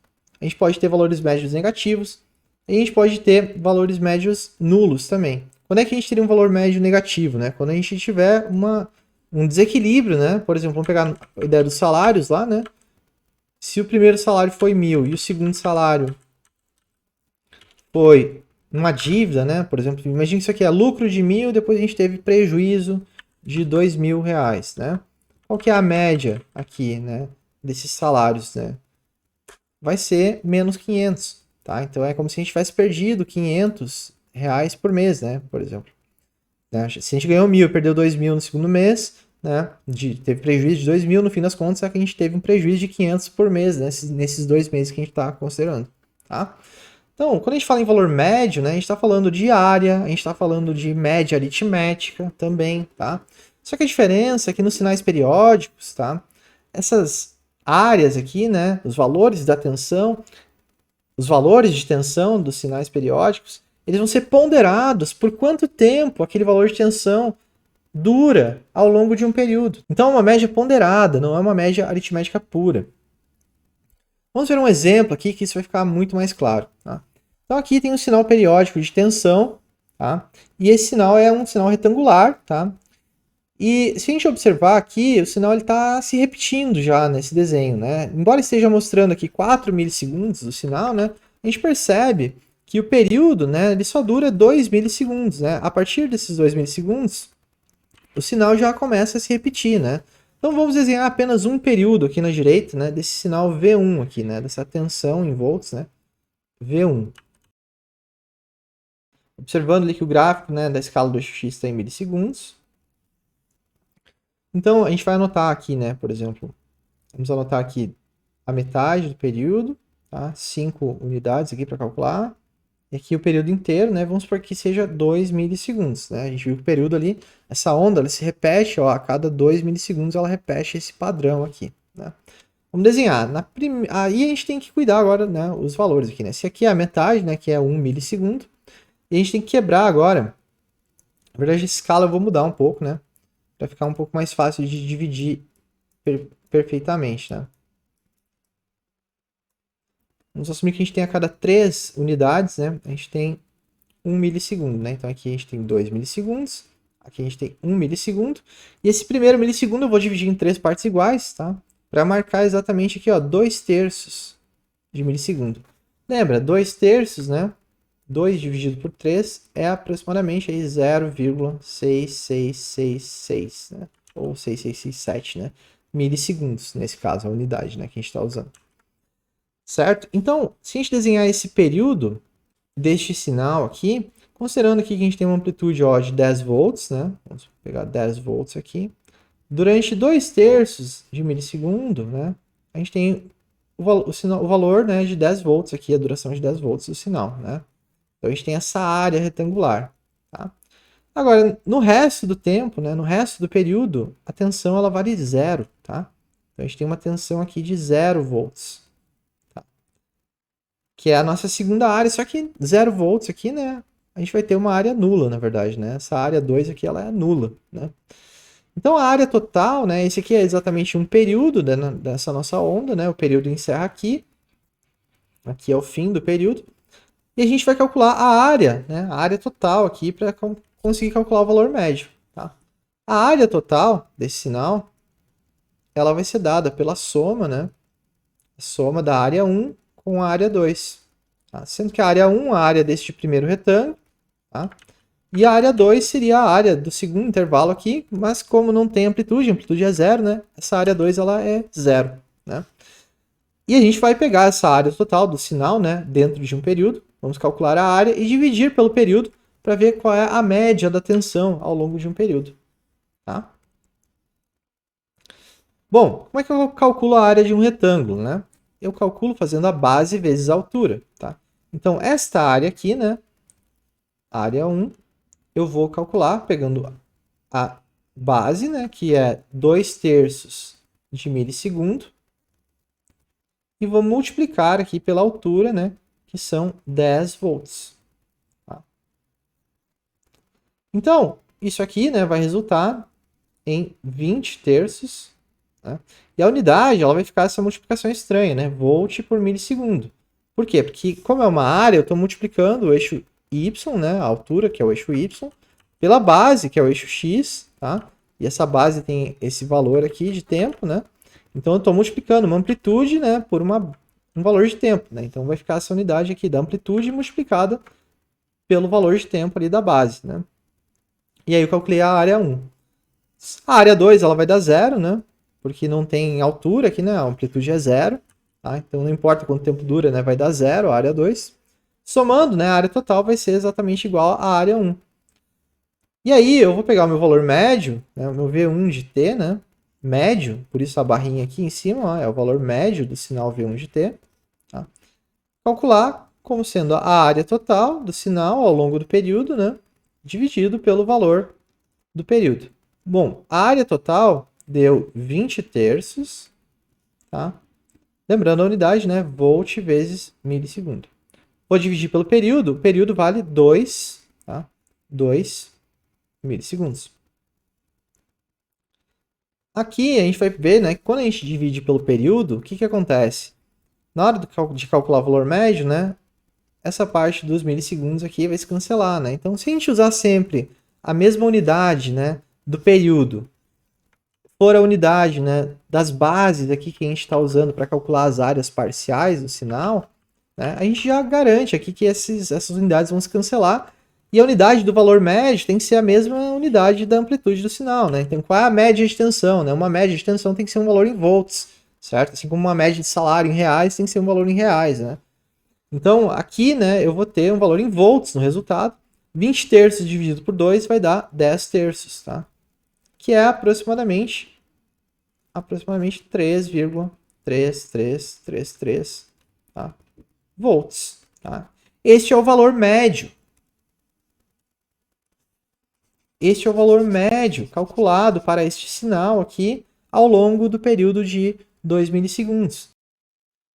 a gente pode ter valores médios negativos, e a gente pode ter valores médios nulos também. Quando é que a gente teria um valor médio negativo? Né? Quando a gente tiver um desequilíbrio, né? Por exemplo, vamos pegar a ideia dos salários lá, né? Se o primeiro salário foi 1.000 e o segundo salário foi uma dívida, né? Por exemplo, imagine que isso aqui é lucro de 1.000, depois a gente teve prejuízo de R$ 2.000, né? Qual que é a média aqui, né? Desses salários, né? Vai ser menos 500, tá? Então é como se a gente tivesse perdido R$ 500 por mês, né? Por exemplo. Né? Se a gente ganhou 1.000 e perdeu 2.000 no segundo mês, né? Teve prejuízo de 2.000, no fim das contas, é que a gente teve um prejuízo de 500 por mês, né? Nesses 2 meses que a gente está considerando, tá? Então, quando a gente fala em valor médio, né, a gente está falando de área, a gente está falando de média aritmética também, tá? Só que a diferença é que nos sinais periódicos, tá? Essas áreas aqui, né, os valores da tensão, os valores de tensão dos sinais periódicos, eles vão ser ponderados por quanto tempo aquele valor de tensão dura ao longo de um período. Então, é uma média ponderada, não é uma média aritmética pura. Vamos ver um exemplo aqui que isso vai ficar muito mais claro. Tá? Então aqui tem um sinal periódico de tensão, tá? E esse sinal é um sinal retangular, tá? E se a gente observar aqui, o sinal está se repetindo já nesse desenho, né? Embora esteja mostrando aqui 4 milissegundos do sinal, né? A gente percebe que o período, né, ele só dura 2 milissegundos, né? A partir desses 2 milissegundos, o sinal já começa a se repetir, né? Então vamos desenhar apenas um período aqui na direita, né, desse sinal V1 aqui, né, dessa tensão em volts, né, V1. Observando ali que o gráfico, né, da escala do x está em milissegundos. Então a gente vai anotar aqui, né, por exemplo, vamos anotar aqui a metade do período, tá? 5 unidades aqui para calcular. E aqui o período inteiro, né? Vamos supor que seja 2 milissegundos, né? A gente viu que o período ali, essa onda, ela se repete, ó, a cada 2 milissegundos ela repete esse padrão aqui, né? Vamos desenhar. Aí a gente tem que cuidar agora, né, os valores aqui, né? Se aqui é a metade, né, que é 1 milissegundo, e a gente tem que quebrar agora. Na verdade, a escala eu vou mudar um pouco, né? Para ficar um pouco mais fácil de dividir perfeitamente, né? Vamos assumir que a gente tem a cada 3 unidades, né? A gente tem 1 milissegundo, né? Então aqui a gente tem 2 milissegundos, aqui a gente tem 1 milissegundo, e esse primeiro milissegundo eu vou dividir em 3 partes iguais, tá? Para marcar exatamente aqui, ó, 2/3 de milissegundo. Lembra, 2/3, né? 2 dividido por 3 é aproximadamente aí 0,6666, né? Ou 6667, né? Milissegundos, nesse caso, a unidade, né, que a gente está usando. Certo? Então, se a gente desenhar esse período deste sinal aqui, considerando aqui que a gente tem uma amplitude, ó, de 10 volts, né? Vamos pegar 10 volts aqui. Durante 2/3 de milissegundo, né? A gente tem o valor, né, de 10 volts aqui, a duração de 10 volts do sinal, né? Então a gente tem essa área retangular, tá? Agora, no resto do tempo, né, no resto do período, a tensão ela vale zero, tá? Então a gente tem uma tensão aqui de 0 volts. Que é a nossa segunda área, só que 0 volts aqui, né? A gente vai ter uma área nula, na verdade, né? Essa área 2 aqui, ela é nula, né? Então, a área total, né? Esse aqui é exatamente um período dessa nossa onda, né? O período encerra aqui. Aqui é o fim do período. E a gente vai calcular a área, né? A área total aqui para conseguir calcular o valor médio, tá? A área total desse sinal, ela vai ser dada pela soma, né? A soma da área 1 com a área 2. Tá? Sendo que a área 1 é a área deste primeiro retângulo, tá? E a área 2 seria a área do segundo intervalo aqui, mas como não tem amplitude, a amplitude é zero, né? Essa área 2 ela é zero, né? E a gente vai pegar essa área total do sinal, né, dentro de um período, vamos calcular a área e dividir pelo período para ver qual é a média da tensão ao longo de um período. Tá? Bom, como é que eu calculo a área de um retângulo? Né? Eu calculo fazendo a base vezes a altura. Tá? Então, esta área aqui, né, área 1, eu vou calcular pegando a base, né, que é 2/3 de milissegundo, e vou multiplicar aqui pela altura, né, que são 10 volts. Tá? Então, isso aqui, né, vai resultar em 20 terços. Né? E a unidade ela vai ficar essa multiplicação estranha, né? Volt por milissegundo. Por quê? Porque como é uma área, eu estou multiplicando o eixo y, né, a altura, que é o eixo y, pela base, que é o eixo x, tá? E essa base tem esse valor aqui de tempo, né? Então eu estou multiplicando uma amplitude, né, por um valor de tempo, né? Então vai ficar essa unidade aqui da amplitude multiplicada pelo valor de tempo ali da base, né? E aí eu calculei a área 1. A área 2 ela vai dar zero, né? Porque não tem altura aqui, né? A amplitude é zero. Tá? Então não importa quanto tempo dura, né? Vai dar zero a área 2. Somando, né? A área total vai ser exatamente igual à área 1. E aí eu vou pegar o meu valor médio, né? O meu V1 de t, né? Médio, por isso a barrinha aqui em cima ó, é o valor médio do sinal V1 de t. Tá? Calcular como sendo a área total do sinal ao longo do período, né? Dividido pelo valor do período. Bom, a área total deu 20 terços, tá? Lembrando a unidade, né? Volt vezes milissegundo. Vou dividir pelo período, o período vale 2, tá? 2 milissegundos. Aqui a gente vai ver, né, que quando a gente divide pelo período, o que, que acontece? Na hora de calcular o valor médio, né, essa parte dos milissegundos aqui vai se cancelar, né? Então, se a gente usar sempre a mesma unidade, né, do período, for a unidade, né, das bases aqui que a gente está usando para calcular as áreas parciais do sinal, né, a gente já garante aqui que essas unidades vão se cancelar e a unidade do valor médio tem que ser a mesma unidade da amplitude do sinal. Né? Então, qual é a média de tensão? Né? Uma média de tensão tem que ser um valor em volts, certo? Assim como uma média de salário em reais tem que ser um valor em reais. Né? Então, aqui né, eu vou ter um valor em volts no resultado. 20 terços dividido por 2 vai dar 10 terços, tá? Que é aproximadamente 3,3333 tá? Volts. Tá? Este é o valor médio. Este é o valor médio calculado para este sinal aqui ao longo do período de 2 milissegundos.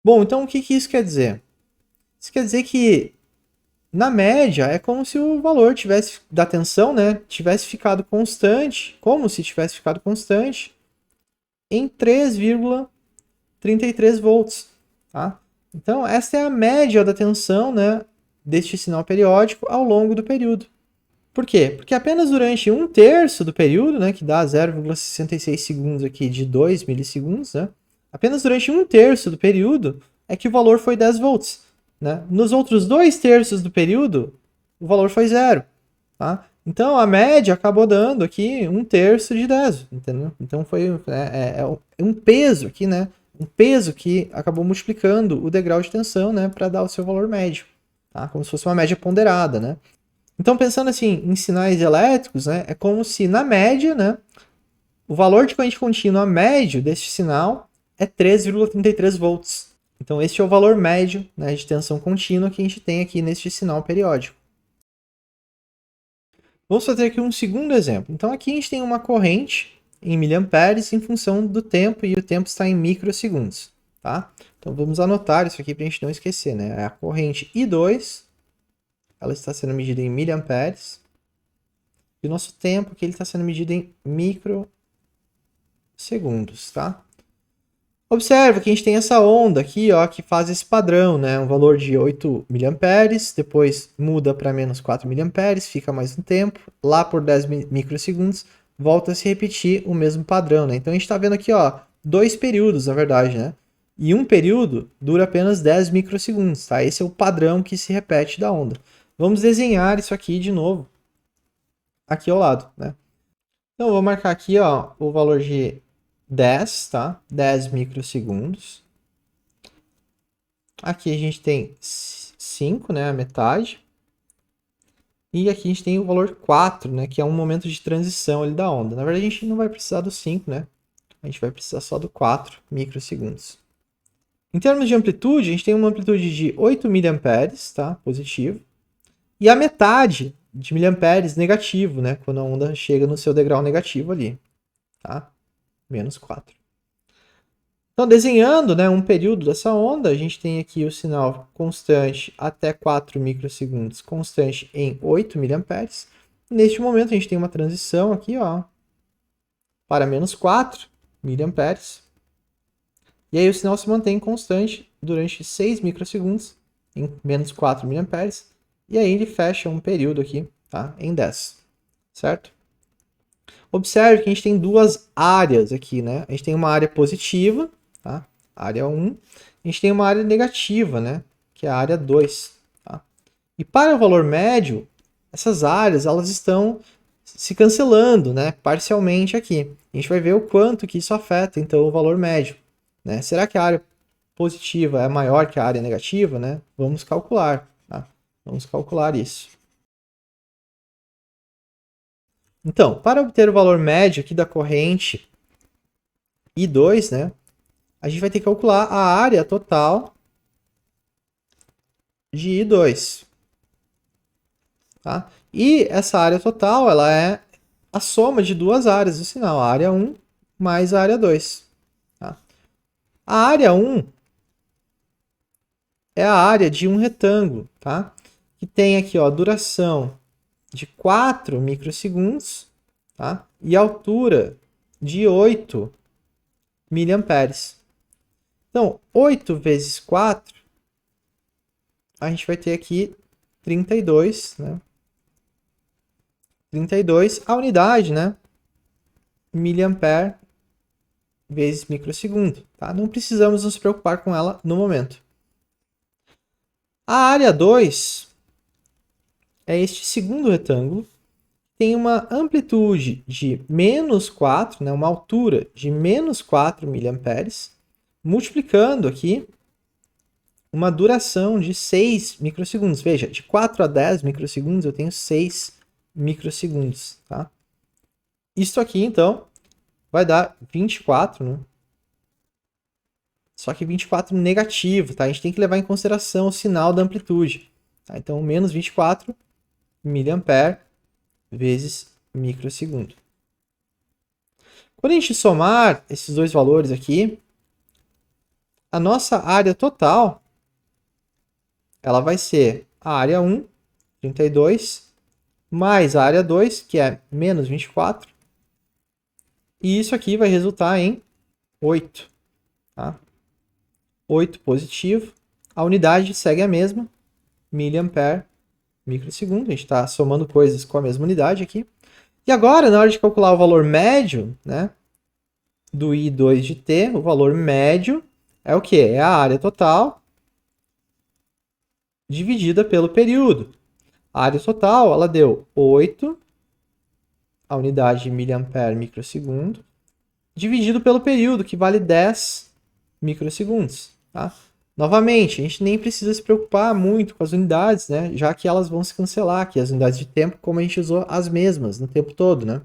Bom, então o que isso quer dizer? Isso quer dizer que, na média, é como se o valor da tensão tivesse ficado constante, como se tivesse ficado constante, em 3,33 volts. Tá? Então, essa é a média da tensão deste sinal periódico ao longo do período. Por quê? Porque apenas durante 1/3 do período, que dá 0,66 segundos aqui de 2 milissegundos, apenas durante 1/3 do período é que o valor foi 10 volts. Nos outros 2/3 do período, o valor foi zero. Tá? Então, a média acabou dando aqui 1/3 de 10, entendeu? Então, foi um peso aqui, um peso que acabou multiplicando o degrau de tensão, para dar o seu valor médio, tá? Como se fosse uma média ponderada, Então, pensando assim, em sinais elétricos, é como se, na média, o valor de corrente contínua médio deste sinal é 3,33 volts. Então, este é o valor médio de tensão contínua que a gente tem aqui neste sinal periódico. Vamos fazer aqui um segundo exemplo. Então, aqui a gente tem uma corrente em miliamperes em função do tempo, e o tempo está em microsegundos. Tá? Então, vamos anotar isso aqui para a gente não esquecer. É a corrente I2, ela está sendo medida em miliamperes, e o nosso tempo aqui ele está sendo medido em microsegundos. Tá? Observa que a gente tem essa onda aqui, ó, que faz esse padrão, um valor de 8 miliamperes, depois muda para menos 4 miliamperes, fica mais um tempo, lá por 10 microsegundos, volta a se repetir o mesmo padrão. Então a gente está vendo aqui, ó, 2 períodos, na verdade, E um período dura apenas 10 microsegundos, tá? Esse é o padrão que se repete da onda. Vamos desenhar isso aqui de novo, aqui ao lado, Então eu vou marcar aqui, ó, o valor de 10, tá? 10 microsegundos. Aqui a gente tem 5, né, a metade. E aqui a gente tem o valor 4, né, que é um momento de transição ali da onda. Na verdade, a gente não vai precisar do 5, né? A gente vai precisar só do 4 microsegundos. Em termos de amplitude, a gente tem uma amplitude de 8 miliamperes, tá? Positivo. E a metade de miliamperes negativo, né? Quando a onda chega no seu degrau negativo ali, tá? Menos 4. Então, desenhando, né, um período dessa onda, a gente tem aqui o sinal constante até 4 microsegundos, constante em 8 miliamperes. Neste momento, a gente tem uma transição aqui, ó, para menos 4 miliamperes. E aí o sinal se mantém constante durante 6 microsegundos, em menos 4 miliamperes. E aí ele fecha um período aqui, tá, em 10, certo? Observe que a gente tem duas áreas aqui, né? A gente tem uma área positiva, tá? Área 1. A gente tem uma área negativa, né? Que é a área 2. Tá? E para o valor médio, essas áreas elas estão se cancelando, né? Parcialmente aqui. A gente vai ver o quanto que isso afeta, então, o valor médio. Né? Será que a área positiva é maior que a área negativa, né? Vamos calcular, tá? Vamos calcular isso. Então, para obter o valor médio aqui da corrente I2, né? A gente vai ter que calcular a área total de I2. Tá? E essa área total ela é a soma de duas áreas do sinal, a área 1 mais a área 2. Tá? A área 1 é a área de um retângulo, tá? Que tem aqui ó, a duração de 4 microsegundos, tá? E altura de 8 miliamperes. Então, 8 vezes 4, a gente vai ter aqui 32, né? 32, a unidade, né? Miliampere vezes microsegundo, tá? Não precisamos nos preocupar com ela no momento. A área 2 é este segundo retângulo, tem uma amplitude de menos 4, né? Uma altura de menos 4 miliamperes, multiplicando aqui uma duração de 6 microsegundos. Veja, de 4 a 10 microsegundos eu tenho 6 microsegundos, tá? Isso aqui, então, vai dar 24, né? Só que 24 negativo, tá? A gente tem que levar em consideração o sinal da amplitude. Tá? Então, menos 24 miliampere vezes microsegundo. Quando a gente somar esses dois valores aqui, a nossa área total ela vai ser a área 1, 32, mais a área 2, que é menos 24. E isso aqui vai resultar em 8. Tá? 8 positivo. A unidade segue a mesma, miliampere microsegundo. A gente está somando coisas com a mesma unidade aqui. E agora, na hora de calcular o valor médio, né, do I2 de T, o valor médio é o quê? É a área total dividida pelo período. A área total ela deu 8, a unidade de miliampere microsegundo, dividido pelo período, que vale 10 microsegundos. Tá? Novamente, a gente nem precisa se preocupar muito com as unidades, né? Já que elas vão se cancelar aqui, as unidades de tempo, como a gente usou as mesmas no tempo todo. Né?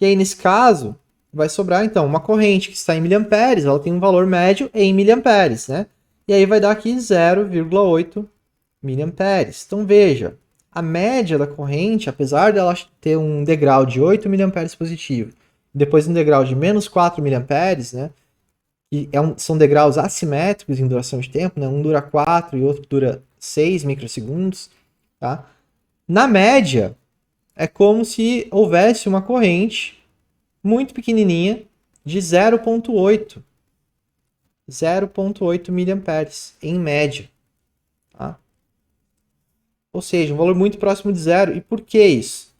E aí, nesse caso, vai sobrar, então, uma corrente que está em miliamperes, ela tem um valor médio em miliamperes, né? E aí vai dar aqui 0,8 miliamperes. Então, veja, a média da corrente, apesar dela ter um degrau de 8 miliamperes positivo, depois um degrau de menos 4 miliamperes, né? E são degraus assimétricos em duração de tempo, né? Um dura 4 e outro dura 6 microsegundos, tá? Na média, é como se houvesse uma corrente muito pequenininha de 0,8 miliamperes em média. Tá? Ou seja, um valor muito próximo de zero. E por que isso?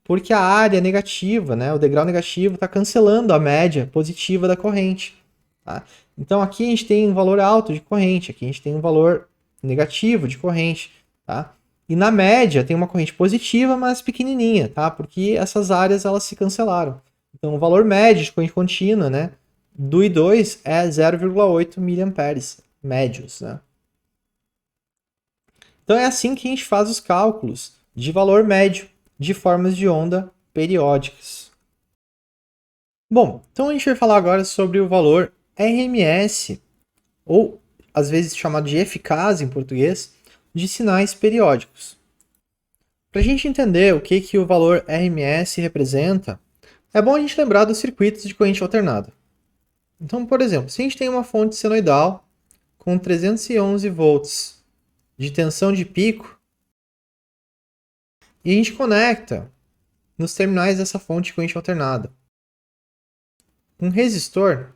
Porque a área negativa, né, o degrau negativo, está cancelando a média positiva da corrente. Tá? Então aqui a gente tem um valor alto de corrente, aqui a gente tem um valor negativo de corrente. Tá? E na média tem uma corrente positiva, mas pequenininha, tá? Porque essas áreas elas se cancelaram. Então o valor médio de corrente contínua, né, do I2 é 0,8 miliamperes médios, né? Então é assim que a gente faz os cálculos de valor médio de formas de onda periódicas. Bom, então a gente vai falar agora sobre o valor RMS, ou às vezes chamado de eficácia em português, de sinais periódicos. Para a gente entender o que o valor RMS representa, é bom a gente lembrar dos circuitos de corrente alternada. Então, por exemplo, se a gente tem uma fonte senoidal com 311 volts de tensão de pico e a gente conecta nos terminais dessa fonte de corrente alternada um resistor,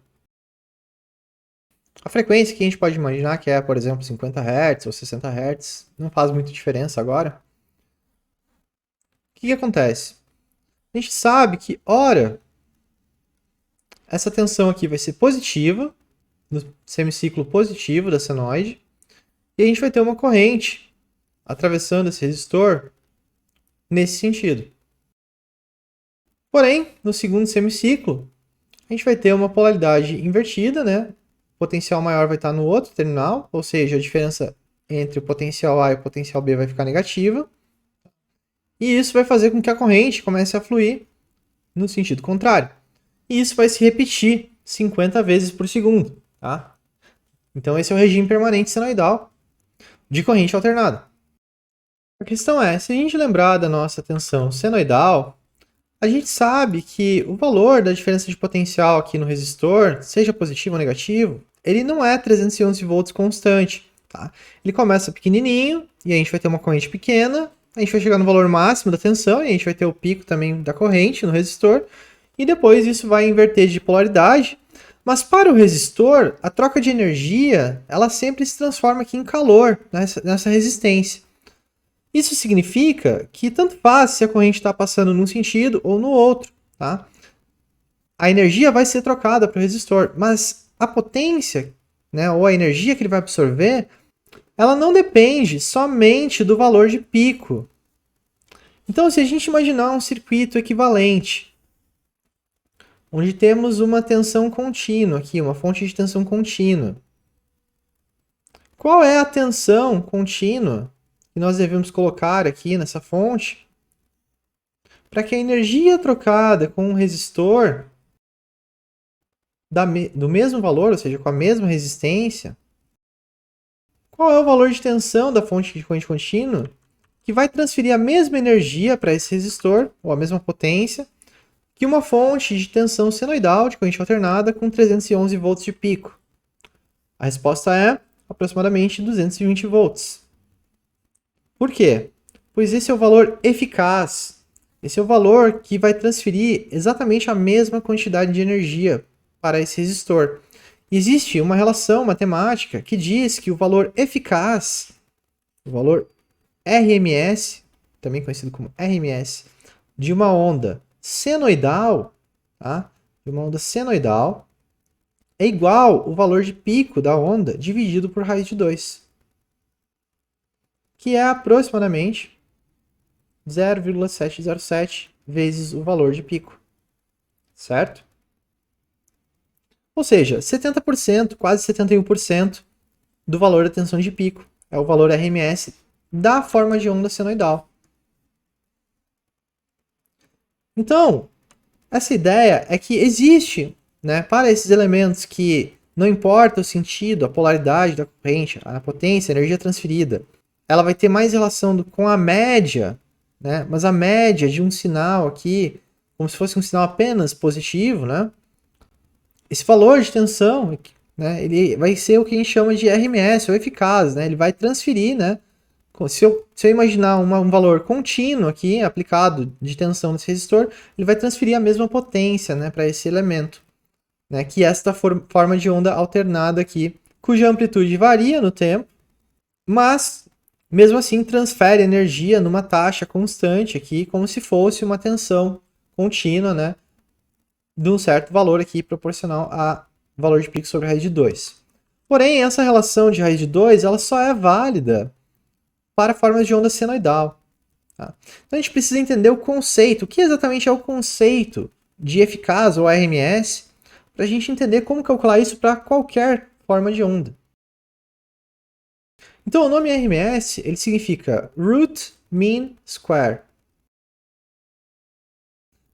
a frequência que a gente pode imaginar que é, por exemplo, 50 Hz ou 60 Hz, não faz muita diferença agora. O que acontece? A gente sabe que, ora, essa tensão aqui vai ser positiva, no semiciclo positivo da senoide, e a gente vai ter uma corrente atravessando esse resistor nesse sentido. Porém, no segundo semiciclo, a gente vai ter uma polaridade invertida, né? O potencial maior vai estar no outro terminal, ou seja, a diferença entre o potencial A e o potencial B vai ficar negativa. E isso vai fazer com que a corrente comece a fluir no sentido contrário. E isso vai se repetir 50 vezes por segundo, tá? Então esse é o regime permanente senoidal de corrente alternada. A questão é, se a gente lembrar da nossa tensão senoidal, a gente sabe que o valor da diferença de potencial aqui no resistor, seja positivo ou negativo, ele não é 311 volts constante, tá? Ele começa pequenininho e a gente vai ter uma corrente pequena, a gente vai chegar no valor máximo da tensão e a gente vai ter o pico também da corrente no resistor, e depois isso vai inverter de polaridade. Mas para o resistor, a troca de energia, ela sempre se transforma aqui em calor nessa resistência. Isso significa que tanto faz se a corrente está passando num sentido ou no outro, tá? A energia vai ser trocada para o resistor, mas a potência, né, ou a energia que ele vai absorver, ela não depende somente do valor de pico. Então, se a gente imaginar um circuito equivalente, onde temos uma tensão contínua aqui, uma fonte de tensão contínua, qual é a tensão contínua que nós devemos colocar aqui nessa fonte para que a energia trocada com um resistor do mesmo valor, ou seja, com a mesma resistência, qual é o valor de tensão da fonte de corrente contínua que vai transferir a mesma energia para esse resistor, ou a mesma potência, que uma fonte de tensão senoidal de corrente alternada com 311 volts de pico? A resposta é aproximadamente 220 volts. Por quê? Pois esse é o valor eficaz. Esse é o valor que vai transferir exatamente a mesma quantidade de energia para esse resistor. Existe uma relação matemática que diz que o valor eficaz, o valor RMS, também conhecido como RMS, de uma onda senoidal, tá? De uma onda senoidal, é igual ao valor de pico da onda dividido por raiz de 2. Que é aproximadamente 0,707 vezes o valor de pico, certo? Ou seja, 70%, quase 71% do valor da tensão de pico é o valor RMS da forma de onda senoidal. Então, essa ideia é que existe, né, para esses elementos que não importa o sentido, a polaridade da corrente, a potência, a energia transferida, ela vai ter mais relação com a média, né? Mas a média de um sinal aqui, como se fosse um sinal apenas positivo, né? Esse valor de tensão, né, ele vai ser o que a gente chama de RMS, ou eficaz, né? Ele vai transferir, né? Se eu imaginar um valor contínuo aqui, aplicado de tensão nesse resistor, ele vai transferir a mesma potência, né, para esse elemento, né? Que é esta forma de onda alternada aqui, cuja amplitude varia no tempo, mas mesmo assim transfere energia numa taxa constante aqui, como se fosse uma tensão contínua, né, de um certo valor aqui proporcional a valor de pico sobre raiz de 2. Porém, essa relação de raiz de 2 ela só é válida para formas de onda senoidal. Tá? Então a gente precisa entender o conceito. O que exatamente é o conceito de eficaz ou RMS para a gente entender como calcular isso para qualquer forma de onda. Então, o nome RMS ele significa Root Mean Square,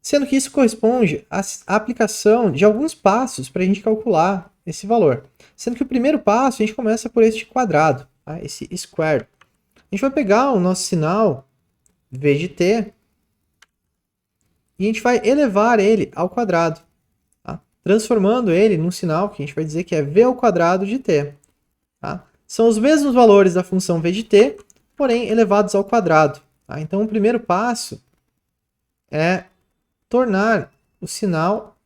sendo que isso corresponde à aplicação de alguns passos para a gente calcular esse valor. Sendo que o primeiro passo a gente começa por este quadrado, tá? Esse square. A gente vai pegar o nosso sinal v de t e a gente vai elevar ele ao quadrado, tá? Transformando ele num sinal que a gente vai dizer que é v ao quadrado de t. Tá? São os mesmos valores da função v de t, porém elevados ao quadrado. Tá? Então, o primeiro passo é tornar o sinal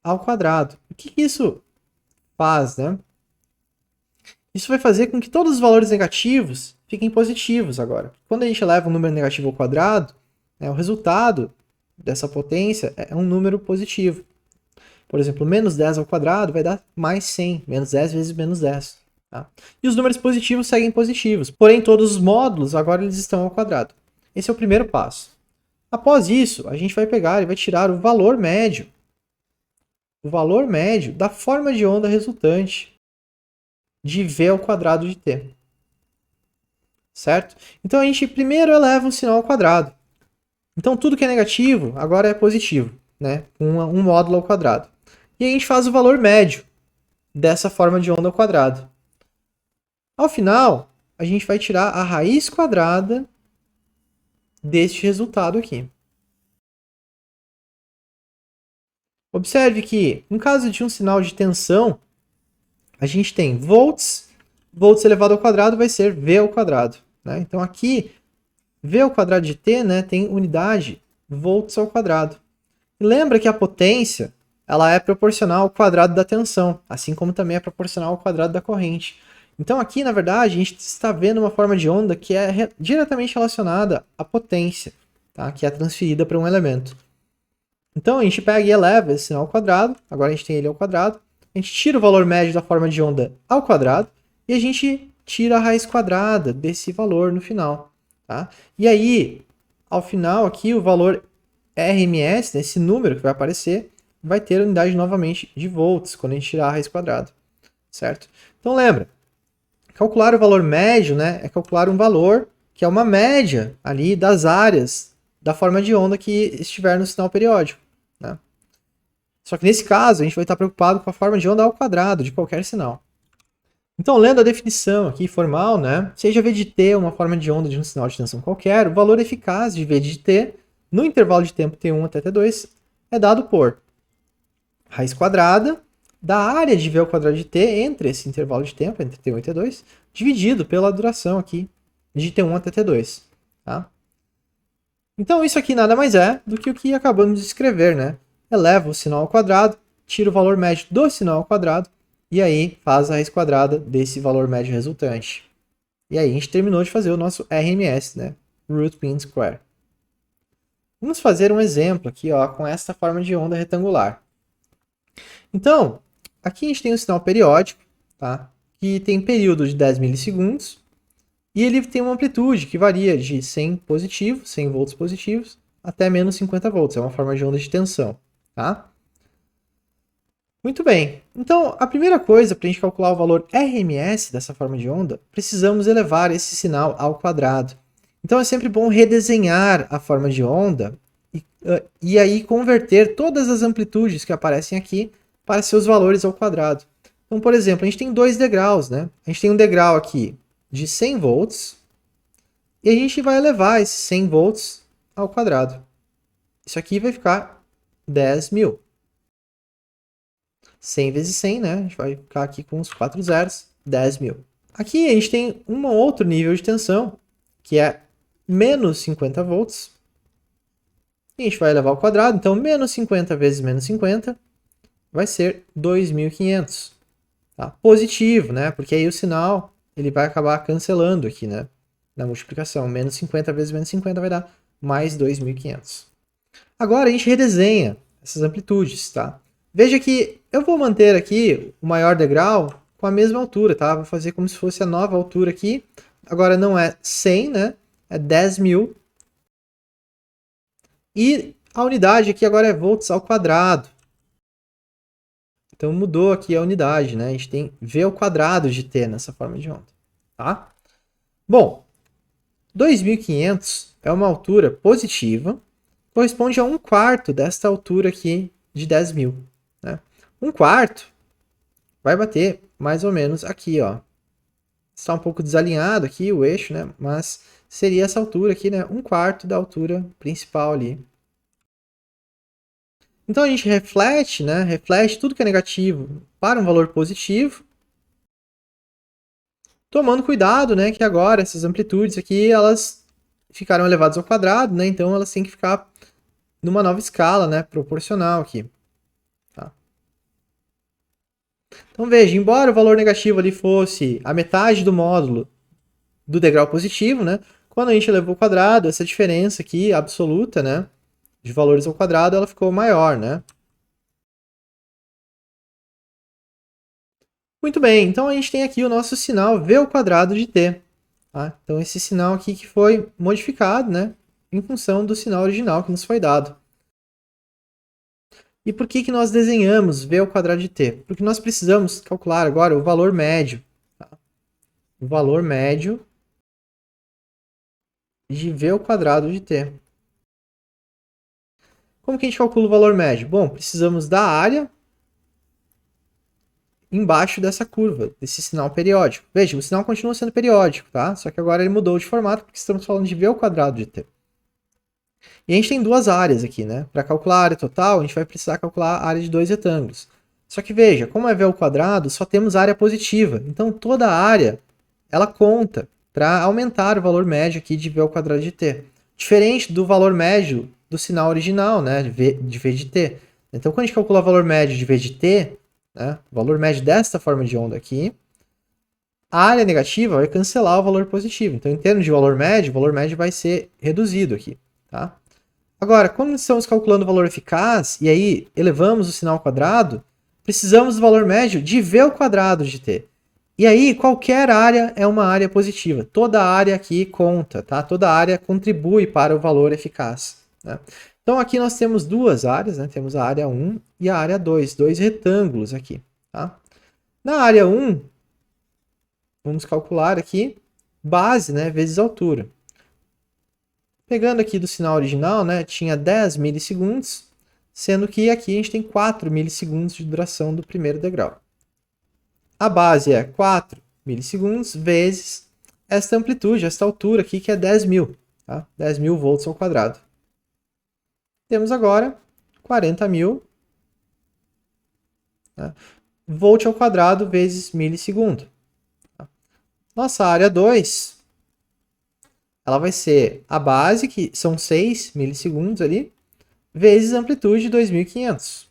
ao quadrado. O que isso faz, né? Isso vai fazer com que todos os valores negativos fiquem positivos agora. Quando a gente eleva um número negativo ao quadrado, o resultado dessa potência é um número positivo. Por exemplo, menos 10 ao quadrado vai dar mais 100. Menos 10 vezes menos 10. Tá? E os números positivos seguem positivos. Porém, todos os módulos agora eles estão ao quadrado. Esse é o primeiro passo. Após isso, a gente vai pegar e vai tirar o valor médio. O valor médio da forma de onda resultante de v ao quadrado de t. Certo? Então a gente primeiro eleva o sinal ao quadrado. Então tudo que é negativo agora é positivo, né? Um módulo ao quadrado. E a gente faz o valor médio dessa forma de onda ao quadrado. Ao final, a gente vai tirar a raiz quadrada deste resultado aqui. Observe que, no caso de um sinal de tensão, a gente tem volts, volts elevado ao quadrado vai ser V ao quadrado. Né? Então aqui, V ao quadrado de T, né, tem unidade volts ao quadrado. E lembra que a potência ela é proporcional ao quadrado da tensão, assim como também é proporcional ao quadrado da corrente. Então aqui, na verdade, a gente está vendo uma forma de onda que é diretamente relacionada à potência, tá? Que é transferida para um elemento. Então a gente pega e eleva esse sinal ao quadrado, agora a gente tem ele ao quadrado, a gente tira o valor médio da forma de onda ao quadrado e a gente tira a raiz quadrada desse valor no final. Tá? E aí, ao final aqui, o valor RMS, né, esse número que vai aparecer, vai ter a unidade novamente de volts quando a gente tirar a raiz quadrada. Certo? Então lembra, calcular o valor médio, né, é calcular um valor que é uma média ali das áreas da forma de onda que estiver no sinal periódico. Né? Só que nesse caso, a gente vai estar preocupado com a forma de onda ao quadrado de qualquer sinal. Então, lendo a definição aqui formal, né, seja V de t uma forma de onda de um sinal de tensão qualquer, o valor eficaz de V de t no intervalo de tempo t1 até t2 é dado por raiz quadrada da área de V ao quadrado de t entre esse intervalo de tempo, entre t1 e t2, dividido pela duração aqui de t1 até t2. Tá? Então isso aqui nada mais é do que o que acabamos de escrever, né? Eleva o sinal ao quadrado, tira o valor médio do sinal ao quadrado, e aí faz a raiz quadrada desse valor médio resultante. E aí a gente terminou de fazer o nosso RMS, né? Root Mean Square. Vamos fazer um exemplo aqui, ó, com esta forma de onda retangular. Então, aqui a gente tem um sinal periódico, tá? Que tem período de 10 milissegundos, e ele tem uma amplitude que varia de 100 positivos, 100 volts positivos, até menos 50 volts. É uma forma de onda de tensão. Tá? Muito bem. Então, a primeira coisa para a gente calcular o valor RMS dessa forma de onda, precisamos elevar esse sinal ao quadrado. Então, é sempre bom redesenhar a forma de onda e aí converter todas as amplitudes que aparecem aqui para seus valores ao quadrado. Então, por exemplo, a gente tem dois degraus. Né? A gente tem um degrau aqui de 100 volts, e a gente vai elevar esses 100 volts ao quadrado. Isso aqui vai ficar 10.000. 100 vezes 100, né? A gente vai ficar aqui com os 4 zeros, 10.000. Aqui a gente tem um outro nível de tensão, que é menos 50 volts. E a gente vai elevar ao quadrado, então menos 50 vezes menos 50 vai ser 2.500. Tá? Positivo, né? Porque aí o sinal ele vai acabar cancelando aqui, né? Na multiplicação. Menos 50 vezes menos 50 vai dar mais 2.500. Agora a gente redesenha essas amplitudes, tá? Veja que eu vou manter aqui o maior degrau com a mesma altura, tá? Vou fazer como se fosse a nova altura aqui. Agora não é 100, né? É 10.000. E a unidade aqui agora é volts ao quadrado. Então mudou aqui a unidade, né? A gente tem V ao quadrado de t nessa forma de onda, tá? Bom, 2.500 é uma altura positiva, corresponde a 1/4 desta altura aqui de 10.000, né? 1/4 vai bater mais ou menos aqui, ó. Está um pouco desalinhado aqui o eixo, né? Mas seria essa altura aqui, né? 1/4 da altura principal ali. Então a gente reflete, né? Reflete tudo que é negativo para um valor positivo, tomando cuidado, né? Que agora essas amplitudes aqui, elas ficaram elevadas ao quadrado, né? Então elas têm que ficar numa nova escala, né? Proporcional aqui. Tá? Então veja, embora o valor negativo ali fosse a metade do módulo do degrau positivo, né? Quando a gente elevou ao quadrado, essa diferença aqui absoluta, né? De valores ao quadrado, ela ficou maior, né? Muito bem, então a gente tem aqui o nosso sinal V ao quadrado de t. Tá? Então esse sinal aqui que foi modificado, né? Em função do sinal original que nos foi dado. E por que nós desenhamos V ao quadrado de t? Porque nós precisamos calcular agora o valor médio. Tá? O valor médio de V ao quadrado de t. Como que a gente calcula o valor médio? Bom, precisamos da área embaixo dessa curva, desse sinal periódico. Veja, o sinal continua sendo periódico, tá? Só que agora ele mudou de formato porque estamos falando de V ao quadrado de t. E a gente tem duas áreas aqui, né? Para calcular a área total, a gente vai precisar calcular a área de dois retângulos. Só que veja, como é V ao quadrado, só temos área positiva. Então toda a área, ela conta para aumentar o valor médio aqui de V ao quadrado de t. Diferente do valor médio do sinal original, né? De V de t. Então quando a gente calcula o valor médio de V de t, né? O valor médio desta forma de onda aqui, a área negativa vai cancelar o valor positivo. Então, em termos de valor médio, o valor médio vai ser reduzido aqui. Tá? Agora, quando estamos calculando o valor eficaz, e aí elevamos o sinal ao quadrado, precisamos do valor médio de V ao quadrado de t. E aí, qualquer área é uma área positiva. Toda área aqui conta, tá? Toda área contribui para o valor eficaz. Né? Então, aqui nós temos duas áreas, né? Temos a área 1 e a área 2, dois retângulos aqui. Tá? Na área 1, vamos calcular aqui base, né, vezes altura. Pegando aqui do sinal original, né, tinha 10 milissegundos, sendo que aqui a gente tem 4 milissegundos de duração do primeiro degrau. A base é 4 milissegundos vezes esta amplitude, esta altura aqui, que é 10.000. Tá? 10.000 volts ao quadrado. Temos agora 40.000, né, volt ao quadrado vezes milissegundo. Tá? Nossa área 2, ela vai ser a base, que são 6 milissegundos ali, vezes a amplitude de 2.500.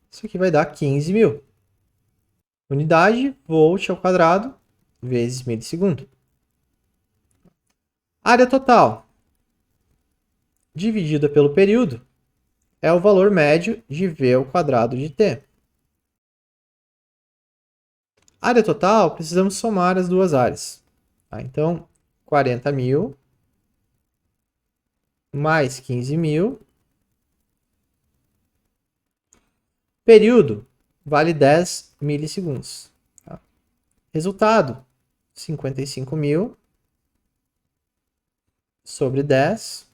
Isso aqui vai dar 15.000. Unidade, volt ao quadrado, vezes milissegundo. Área total, dividida pelo período, é o valor médio de V ao quadrado de t. Área total, precisamos somar as duas áreas. Tá? Então, 40.000 mais 15.000. Período vale 10 milissegundos. Tá? Resultado, 55.000 sobre 10.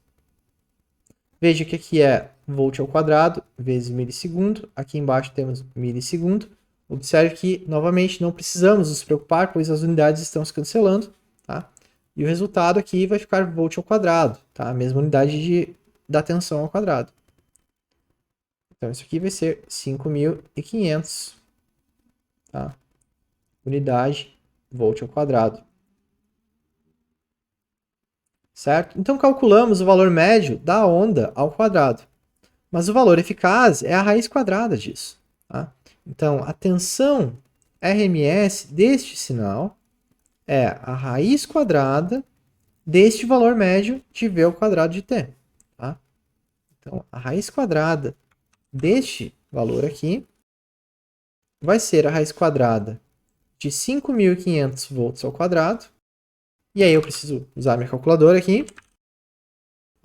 Veja que aqui é volt ao quadrado vezes milissegundo. Aqui embaixo temos milissegundo. Observe que, novamente, não precisamos nos preocupar, pois as unidades estão se cancelando. Tá? E o resultado aqui vai ficar volt ao quadrado. Tá? A mesma unidade da tensão ao quadrado. Então, isso aqui vai ser 5.500, tá? Unidade, volt ao quadrado. Certo? Então, calculamos o valor médio da onda ao quadrado. Mas o valor eficaz é a raiz quadrada disso. Tá? Então, a tensão RMS deste sinal é a raiz quadrada deste valor médio de V ao quadrado de t. Tá? Então, a raiz quadrada deste valor aqui vai ser a raiz quadrada de 5.500 volts ao quadrado. E aí eu preciso usar minha calculadora aqui.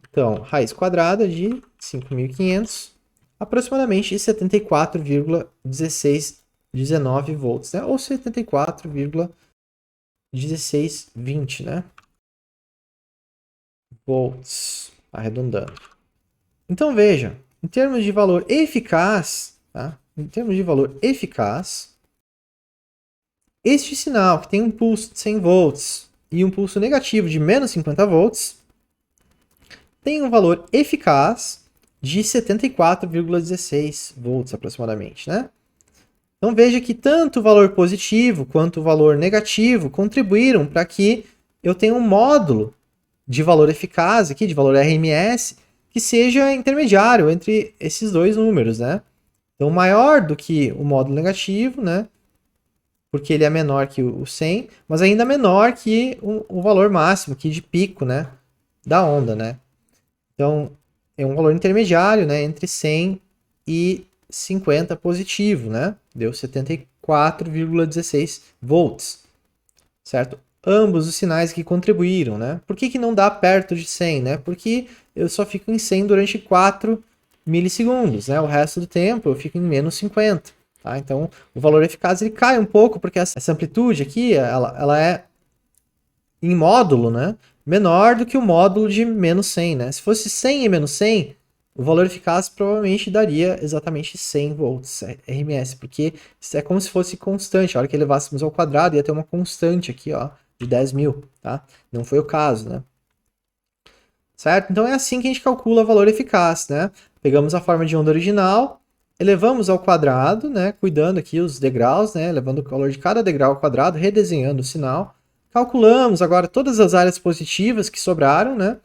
Então, raiz quadrada de 5.500 aproximadamente 74,1619 volts, né? Ou 74,1620, né? Volts, arredondando. Então veja, em termos de valor eficaz, tá? Em termos de valor eficaz, este sinal que tem um pulso de 100 volts e um pulso negativo de menos 50 volts tem um valor eficaz de 74,16 volts aproximadamente, né? Então veja que tanto o valor positivo quanto o valor negativo contribuíram para que eu tenha um módulo de valor eficaz aqui, de valor RMS, que seja intermediário entre esses dois números, né? Então maior do que o módulo negativo, né? Porque ele é menor que o 100, mas ainda menor que o valor máximo aqui de pico, né? Da onda, né? Então é um valor intermediário, né? Entre 100 e 50 positivo, né? Deu 74,16 volts, certo? Ambos os sinais que contribuíram, né? Por que não dá perto de 100, né? Porque eu só fico em 100 durante 4 milissegundos, né? O resto do tempo eu fico em menos 50, tá? Então, o valor eficaz ele cai um pouco, porque essa amplitude aqui, ela é em módulo, né? Menor do que o módulo de menos 100, né? Se fosse 100 e menos 100, o valor eficaz provavelmente daria exatamente 100 volts RMS, porque isso é como se fosse constante. A hora que elevássemos ao quadrado, ia ter uma constante aqui, ó, de 10.000, tá? Não foi o caso, né? Certo? Então é assim que a gente calcula o valor eficaz, né? Pegamos a forma de onda original, elevamos ao quadrado, né? Cuidando aqui os degraus, né? Levando o valor de cada degrau ao quadrado, redesenhando o sinal. Calculamos agora todas as áreas positivas que sobraram, né?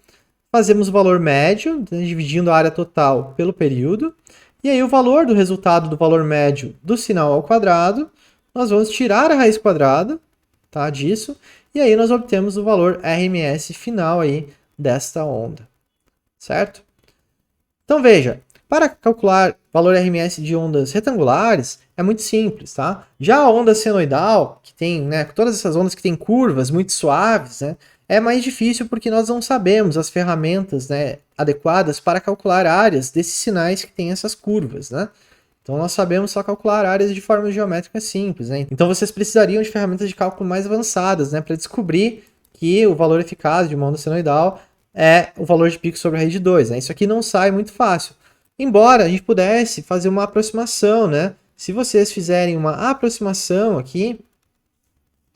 Fazemos o valor médio, né? Dividindo a área total pelo período. E aí o valor do resultado do valor médio do sinal ao quadrado, nós vamos tirar a raiz quadrada, tá? Disso. E aí nós obtemos o valor RMS final aí desta onda, certo? Então veja, para calcular valor RMS de ondas retangulares é muito simples, tá? Já a onda senoidal, que tem, né, todas essas ondas que têm curvas muito suaves, né, é mais difícil porque nós não sabemos as ferramentas, né, adequadas para calcular áreas desses sinais que têm essas curvas, né? Então nós sabemos só calcular áreas de formas geométricas simples, né? Então vocês precisariam de ferramentas de cálculo mais avançadas, né, para descobrir que o valor eficaz de uma onda senoidal é o valor de pico sobre a raiz de 2, né? Isso aqui não sai muito fácil. Embora a gente pudesse fazer uma aproximação, né? Se vocês fizerem uma aproximação aqui,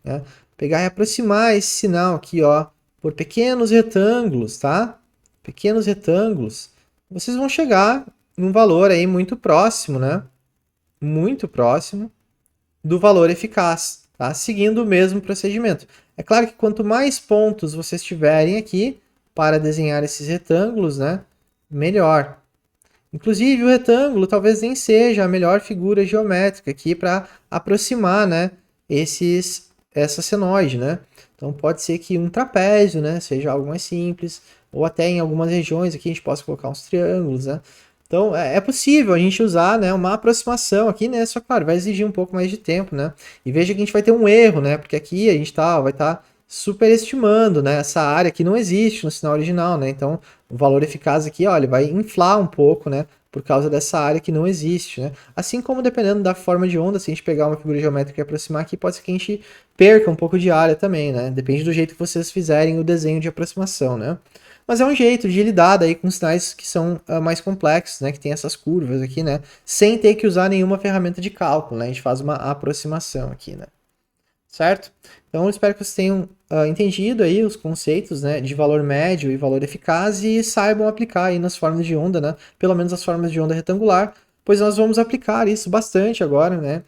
né? Pegar e aproximar esse sinal aqui, ó, por pequenos retângulos, tá? Pequenos retângulos, vocês vão chegar num valor aí muito próximo, né? Muito próximo do valor eficaz, tá? Seguindo o mesmo procedimento. É claro que quanto mais pontos vocês tiverem aqui para desenhar esses retângulos, né, melhor. Inclusive o retângulo talvez nem seja a melhor figura geométrica aqui para aproximar, né, essa senoide, né? Então pode ser que um trapézio, né, seja algo mais simples, ou até em algumas regiões aqui a gente possa colocar uns triângulos, né? Então é possível a gente usar, né, uma aproximação aqui, né? Só claro, vai exigir um pouco mais de tempo, né? E veja que a gente vai ter um erro, né? Porque aqui a gente vai estar superestimando, né, essa área que não existe no sinal original, né? Então o valor eficaz aqui, olha, vai inflar um pouco, né? Por causa dessa área que não existe, né? Assim como dependendo da forma de onda, se a gente pegar uma figura geométrica e aproximar aqui, pode ser que a gente perca um pouco de área também, né? Depende do jeito que vocês fizerem o desenho de aproximação, né? Mas é um jeito de lidar daí com sinais que são mais complexos, né? Que tem essas curvas aqui, né? Sem ter que usar nenhuma ferramenta de cálculo, né? A gente faz uma aproximação aqui, né? Certo? Então, eu espero que vocês tenham entendido aí os conceitos, né, de valor médio e valor eficaz e saibam aplicar aí nas formas de onda, né? Pelo menos as formas de onda retangular, pois nós vamos aplicar isso bastante agora, né,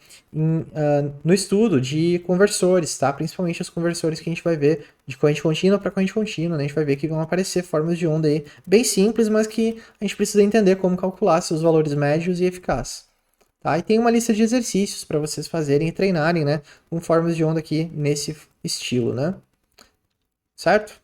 no estudo de conversores, tá? Principalmente os conversores que a gente vai ver de corrente contínua para corrente contínua, né? A gente vai ver que vão aparecer formas de onda aí bem simples, mas que a gente precisa entender como calcular seus valores médios e eficazes. Tá? E tem uma lista de exercícios para vocês fazerem e treinarem, né, com formas de onda aqui nesse estilo, né? Certo?